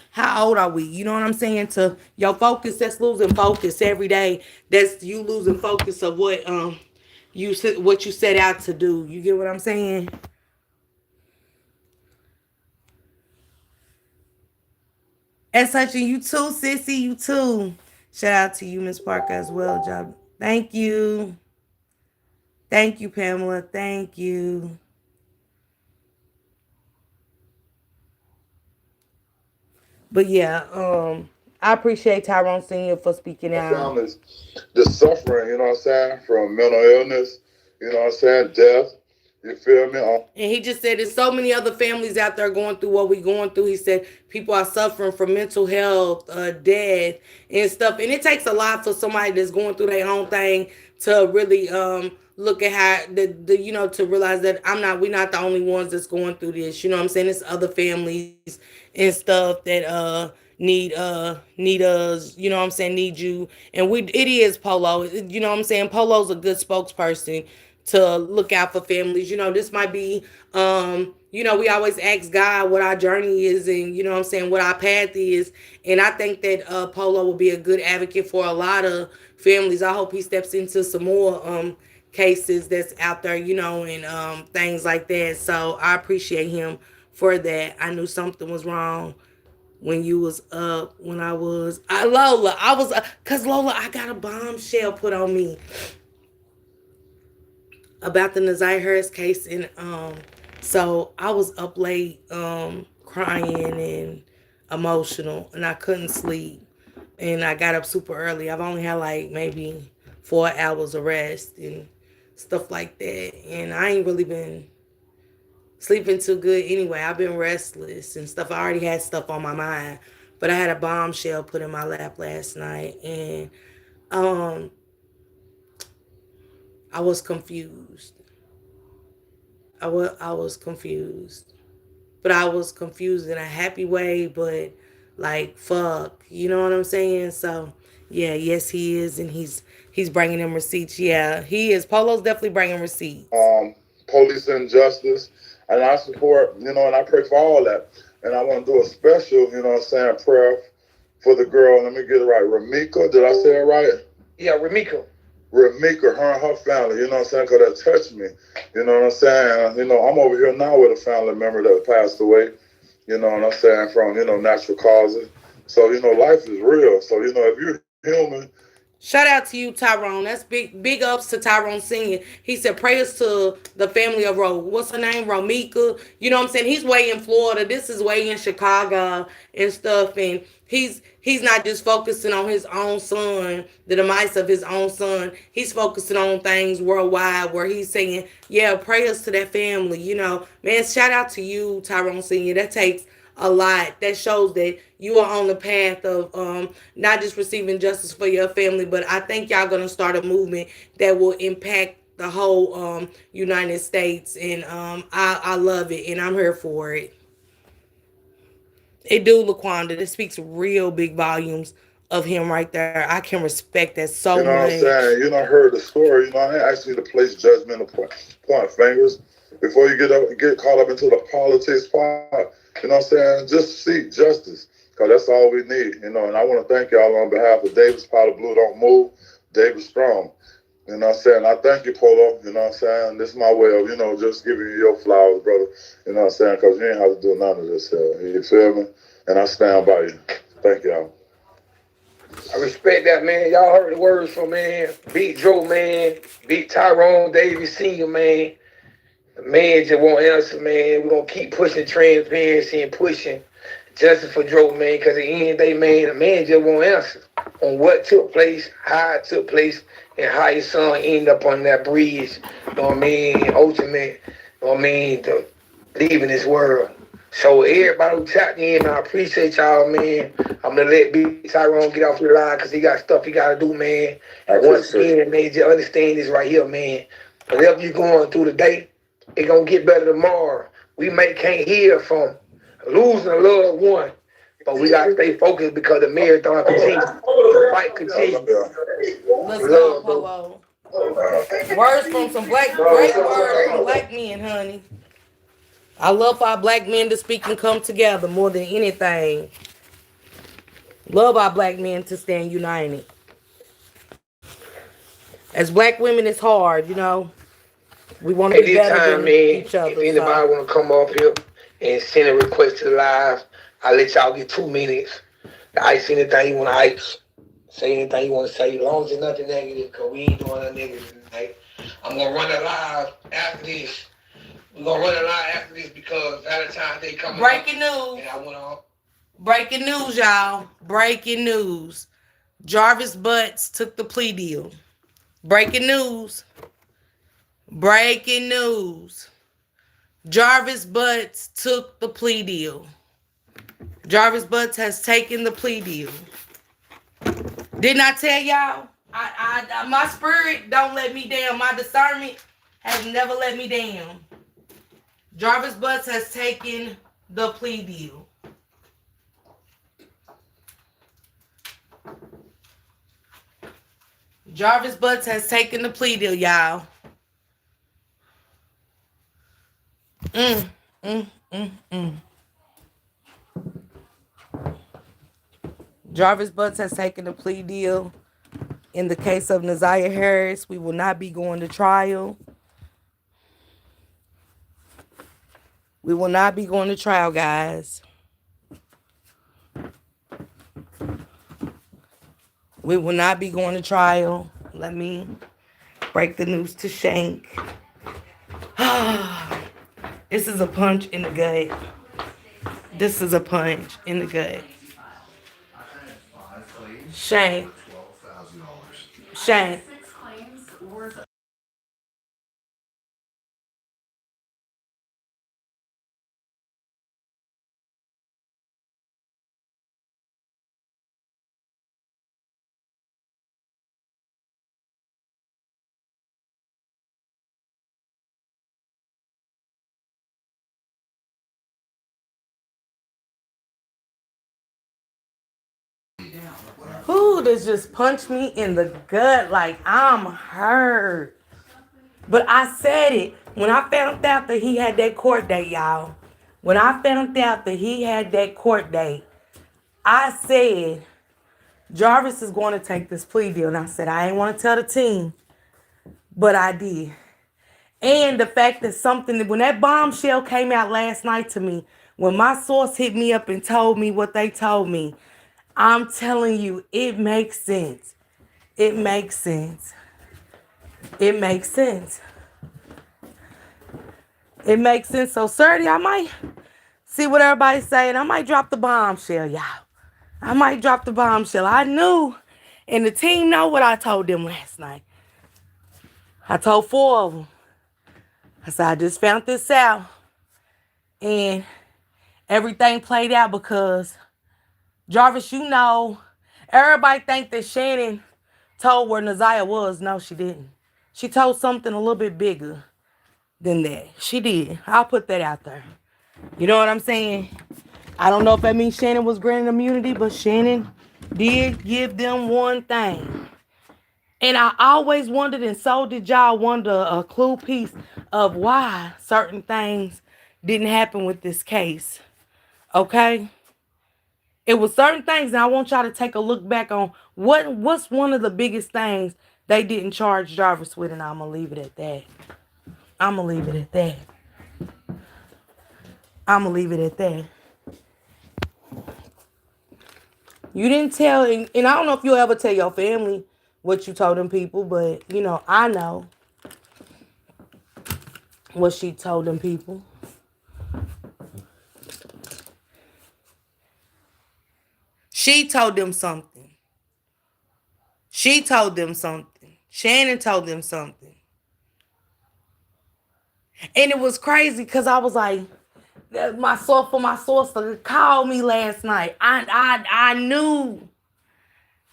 are we? You know what I'm saying? To your focus, that's losing focus every day. That's you losing focus of what you set out to do. You get what I'm saying? And such, and you too, sissy, you too. Shout out to you, Miss Parker, as well, job. Thank you. Thank you, Pamela. Thank you. But yeah, I appreciate Tyrone Senior for speaking out. Families just suffering, you know what I'm saying, from mental illness, you know what I'm saying, death. You feel me? And he just said there's so many other families out there going through what we're going through. He said people are suffering from mental health, death, and stuff. And it takes a lot for somebody that's going through their own thing to really look at how to realize that we're not the only ones that's going through this. You know what I'm saying? There's other families and stuff that need us, you know what I'm saying, need you. And it is Polo. You know what I'm saying? Polo's a good spokesperson to look out for families. This might be, we always ask God what our journey is and, you know what I'm saying, what our path is. And I think that Polo will be a good advocate for a lot of families. I hope he steps into some more cases that's out there, and things like that. So I appreciate him for that. I knew something was wrong when you was up, when Lola, cause Lola, I got a bombshell put on me about the Nazir Harris case, and so I was up late, crying and emotional, and I couldn't sleep, and I got up super early. I've only had like maybe 4 hours of rest and stuff like that, and I ain't really been sleeping too good anyway. I've been restless and stuff. I already had stuff on my mind, but I had a bombshell put in my lap last night, and um, I was confused. I was confused. But I was confused in a happy way, but like fuck, you know what I'm saying? So yeah, yes he is, and he's bringing them receipts. Yeah, he is. Polo's definitely bringing receipts. Police injustice, and I support, and I pray for all that. And I want to do a special, what I'm saying, prayer for the girl. Let me get it right. Ramika, did I say it right? Yeah, Remiko. Ramika, her and her family, you know what I'm saying, because that touched me. You know what I'm saying? I'm over here now with a family member that passed away, you know what I'm saying, from, natural causes. So, life is real. So, if you're human. Shout out to you, Tyrone. That's big ups to Tyrone Senior. He said prayers to the family of what's her name? Romika. You know what I'm saying? He's way in Florida. This is way in Chicago and stuff. And he's not just focusing on his own son, the demise of his own son. He's focusing on things worldwide where he's saying, yeah, prayers to that family. Man, shout out to you, Tyrone Senior. That takes a lot. That shows that you are on the path of not just receiving justice for your family, but I think y'all gonna start a movement that will impact the whole United States, and I love it, and I'm here for it. It do, Laquanda. This speaks real big volumes of him right there. I can respect that so You know what I'm much. saying? You know, heard the story. You know, I ain't asking you to place judgment or point fingers before you get caught up into the politics part. You know what I'm saying? Just seek justice, because that's all we need. You know, and I want to thank y'all on behalf of Davis Powder Blue Don't Move, David Strong. You know what I'm saying? I thank you, Polo. You know what I'm saying? This is my way of, just giving you your flowers, brother. You know what I'm saying? Because you ain't have to do none of this here. You feel me? And I stand by you. Thank y'all. I respect that, man. Y'all heard the words from, man. Beat Joe, man. Beat Tyrone Davis Sr., man. The man just won't answer, man. We're going to keep pushing transparency and pushing justice for Joe, man, because at the end of the day, man, the man just won't answer on what took place, how it took place, and how his son ended up on that bridge, you know what I mean, ultimate, you know what I mean, to leaving this world. So everybody who tapped in, man, I appreciate y'all, man. I'm gonna let Big Tyrone get off the line because he got stuff he gotta do, man. And once again, man, just understand this right here, man. Whatever you're going through today, it gonna get better tomorrow. We can't hear from losing a loved one, but we gotta stay focused because the marathon continues. The fight continues. Let's go, Love, bro. Polo. Words from some great words from black men, honey. I love our black men to speak and come together more than anything. Love our black men to stand united. As black women, it's hard. We want to At be this better time, than man, each if other. anybody So wanna come up here and send a request to the live, I'll let y'all get 2 minutes. Ice anything you wanna ice. Say anything you wanna say, as long as it's nothing negative, cause we ain't doing nothing negative tonight. I'm gonna run it live after this. We're gonna run it live after this because Valentine's Day coming up. breaking news. And I wanna Breaking news, y'all. Breaking news. Jarvis Butts took the plea deal. Breaking news. Breaking news. Jarvis Butts took the plea deal. Jarvis Butts has taken the plea deal. Didn't I tell y'all? My spirit don't let me down. My discernment has never let me down. Jarvis Butts has taken the plea deal. Jarvis Butts has taken the plea deal, y'all. Mm, mm, mm, mm. Jarvis Butts has taken the plea deal. In the case of Naziah Harris, we will not be going to trial. We will not be going to trial, guys. We will not be going to trial. Let me break the news to Shank. This is a punch in the gut. This is a punch in the gut. Shank. Shank. Who does just punch me in the gut like I'm hurt? But I said it when I found out that he had that court date, y'all. When I found out that he had that court date, I said Jarvis is going to take this plea deal. And I said I ain't want to tell the team, but I did. And the fact that when that bombshell came out last night to me, when my source hit me up and told me what they told me, I'm telling you, it makes sense. It makes sense. It makes sense. It makes sense. So, Serdy, I might see what everybody's saying. I might drop the bombshell, y'all. I might drop the bombshell. I knew, and the team know what I told them last night. I told 4 of them. I said, I just found this out. And Everything played out because Jarvis, you know, everybody think that Shannon told where Naziah was. No, she didn't. She told something a little bit bigger than that. She did. I'll put that out there. You know what I'm saying? I don't know if that means Shannon was granted immunity, but Shannon did give them one thing. And I always wondered, and so did y'all wonder, a clue piece of why certain things didn't happen with this case. Okay? It was certain things, and I want y'all to take a look back on what's one of the biggest things they didn't charge Jarvis with, and I'm going to leave it at that. I'm going to leave it at that. I'm going to leave it at that. You didn't tell, and I don't know if you'll ever tell your family what you told them people, but, you know, I know what she told them people. She told them something. She told them something. Shannon told them something. And it was crazy because I was like, my source called me last night. I knew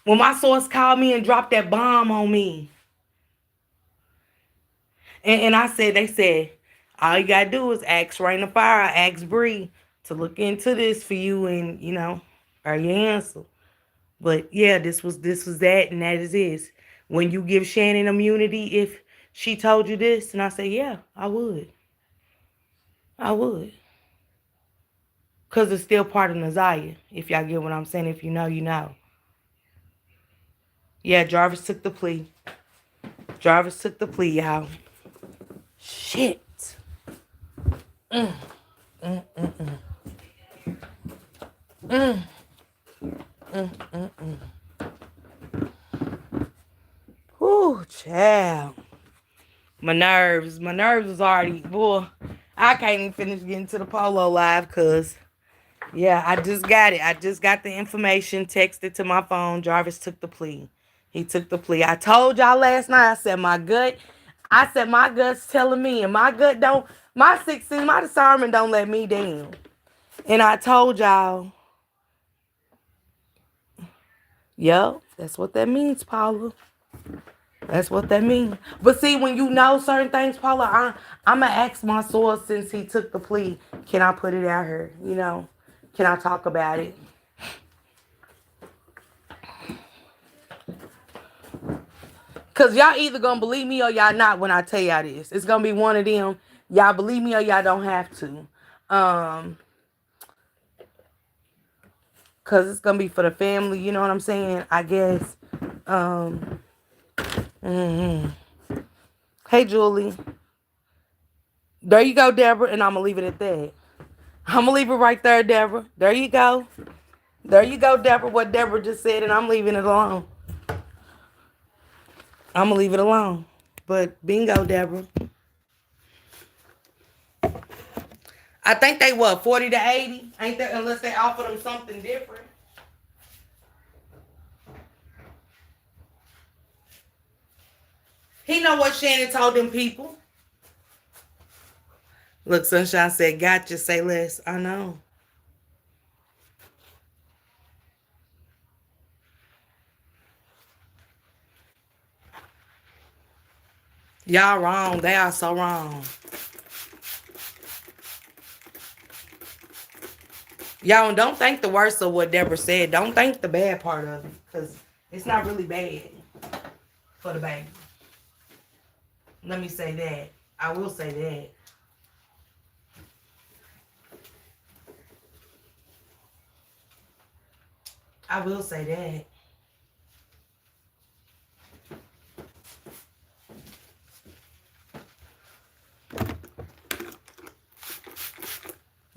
when my source called me and dropped that bomb on me. And I said, they said, all you gotta do is ask Raina Fire, ask Bree to look into this for you, and you know, or your answer. But yeah, this was that, and that is this. When you give Shannon immunity, if she told you this, and I say, yeah, I would. I would. Because it's still part of Naziah, if y'all get what I'm saying. If you know, you know. Yeah, Jarvis took the plea. Jarvis took the plea, y'all. Shit. Mm. Mm, mm, mm. Mm. Mm, mm, mm. Whew, child. My nerves was already, boy, I can't even finish getting to the Polo live because, yeah, I just got it. I just got the information texted to my phone. Jarvis took the plea. He took the plea. I told y'all last night, I said my gut's telling me, and my gut don't, my sixth sense, my discernment don't let me down. And I told y'all, yep, that's what that means, Paula. That's what that means. But see, when you know certain things, Paula, I'm going to ask my source since he took the plea. Can I put it out here? You know, can I talk about it? Because y'all either going to believe me or y'all not when I tell y'all this. It's going to be one of them. Y'all believe me or y'all don't have to. Because it's going to be for the family. You know what I'm saying? I guess. Mm-hmm. Hey, Julie. There you go, Deborah. And I'm going to leave it at that. I'm going to leave it right there, Deborah. There you go. There you go, Deborah. What Deborah just said, and I'm leaving it alone. I'm going to leave it alone. But bingo, Deborah. I think they, 40 to 80? Ain't that, unless they offer them something different. He know what Shannon told them people. Look, Sunshine said, gotcha, say less. I know. Y'all wrong. They are so wrong. Y'all don't think the worst of what Deborah said. Don't think the bad part of it. Because it's not really bad for the baby. Let me say that. I will say that. I will say that.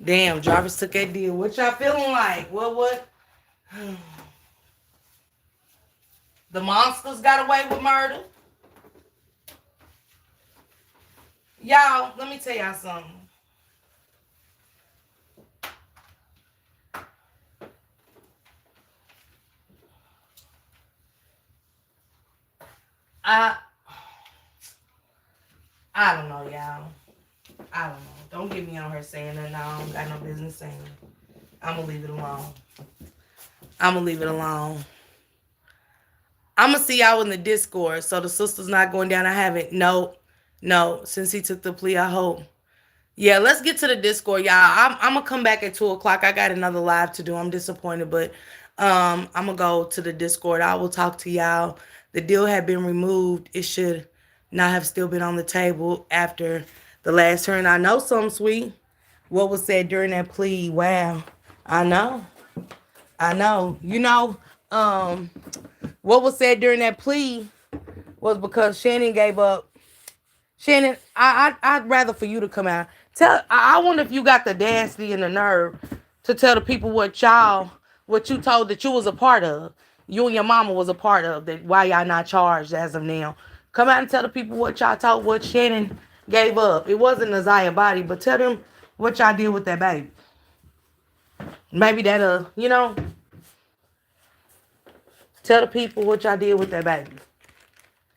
Damn, Jarvis took that deal. What y'all feeling like? What? The monsters got away with murder? Y'all, let me tell y'all something. I don't know, y'all. I don't know. Don't get me on her saying that. No, I don't got no business saying it. I'm gonna leave it alone. I'm gonna leave it alone. I'm gonna see y'all in the Discord. So the sister's not going down. I haven't. No, no. Since he took the plea, I hope. Yeah, let's get to the Discord, y'all. I'm gonna come back at 2 o'clock. I got another live to do. I'm disappointed, but I'm gonna go to the Discord. I will talk to y'all. The deal had been removed. It should not have still been on the table after the last hearing. I know something sweet. What was said during that plea? Wow, I know. I know. What was said during that plea was because Shannon gave up. Shannon, I'd rather for you to come out. I wonder if you got the density and the nerve to tell the people what you told that you was a part of. You and your mama was a part of that. Why y'all not charged as of now? Come out and tell the people what y'all told, what Shannon gave up. It wasn't Isaiah body, but tell them what y'all did with that baby. Maybe tell the people what y'all did with that baby.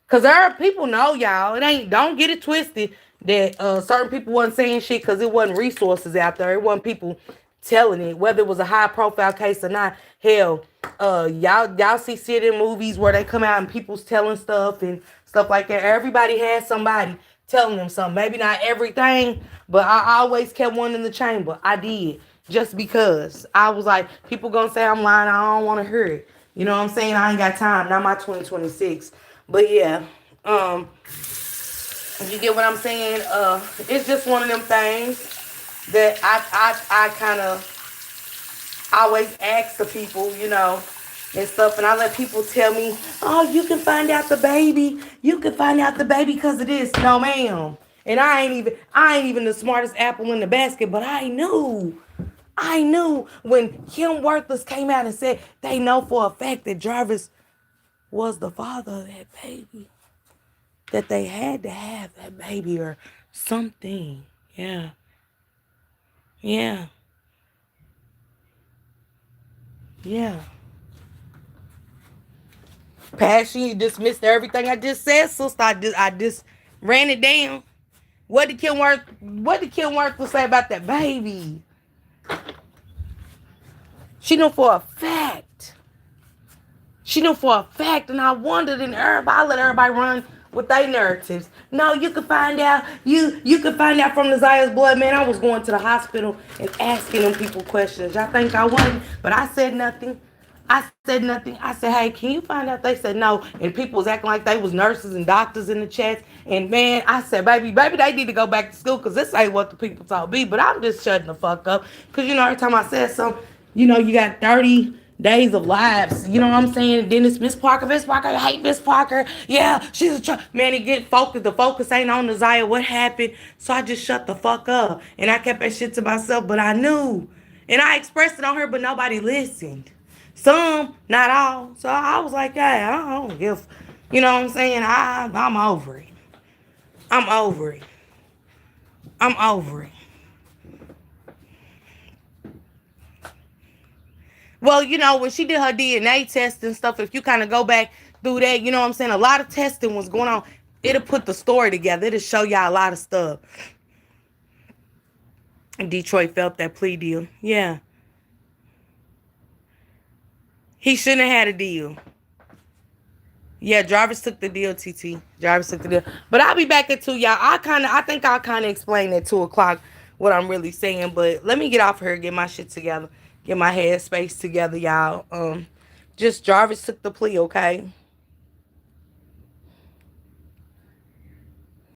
Cause there are people know y'all. Don't get it twisted that certain people wasn't saying shit because it wasn't resources out there. It wasn't people telling it, whether it was a high profile case or not. Hell, y'all see shit in movies where they come out and people's telling stuff and stuff like that. Everybody has somebody telling them something. Maybe not everything, but I always kept one in the chamber. I did. Just because I was like, people gonna say I'm lying, I don't wanna hear it. You know what I'm saying? I ain't got time. Not my 2026. But yeah, you get what I'm saying? It's just one of them things that I kind of always ask the people, and stuff, and I let people tell me, oh, you can find out the baby. You can find out the baby because of this. No, ma'am. And I ain't even the smartest apple in the basket, but I knew. I knew when Kim Worthless came out and said they know for a fact that Jarvis was the father of that baby. That they had to have that baby or something. Yeah. Yeah. Yeah. Passion, you dismissed everything I just said, sister. I just ran it down. What did Kim Worth say about that baby? She knew for a fact. She knew for a fact, and I wondered, and I let everybody run with their narratives. No, you could find out. You could find out from Nazia's blood, man. I was going to the hospital and asking them people questions. Y'all think I wasn't? But I said nothing. I said nothing. I said, hey, can you find out? They said no. And people was acting like they was nurses and doctors in the chats. And man, I said, baby, they need to go back to school because this ain't what the people told me. But I'm just shutting the fuck up. Because, every time I said something, you got 30 days of lives. You know what I'm saying? Then it's Miss Parker. I hate Miss Parker. Yeah, she's man, it get focused. The focus ain't on Naziah. What happened? So I just shut the fuck up. And I kept that shit to myself, but I knew. And I expressed it on her, but nobody listened. Some, not all. So I was like, yeah, I don't give. You know what I'm saying? I'm over it. I'm over it. I'm over it. Well, when she did her DNA test and stuff, if you kind of go back through that, you know what I'm saying? A lot of testing was going on. It'll put the story together. It'll show y'all a lot of stuff. And Detroit felt that plea deal. Yeah. He shouldn't have had a deal. Yeah, Jarvis took the deal, TT. Jarvis took the deal. But I'll be back at 2, y'all. I think I'll kind of explain at 2 o'clock what I'm really saying. But let me get off here, get my shit together. Get my head space together, y'all. Just Jarvis took the plea, okay?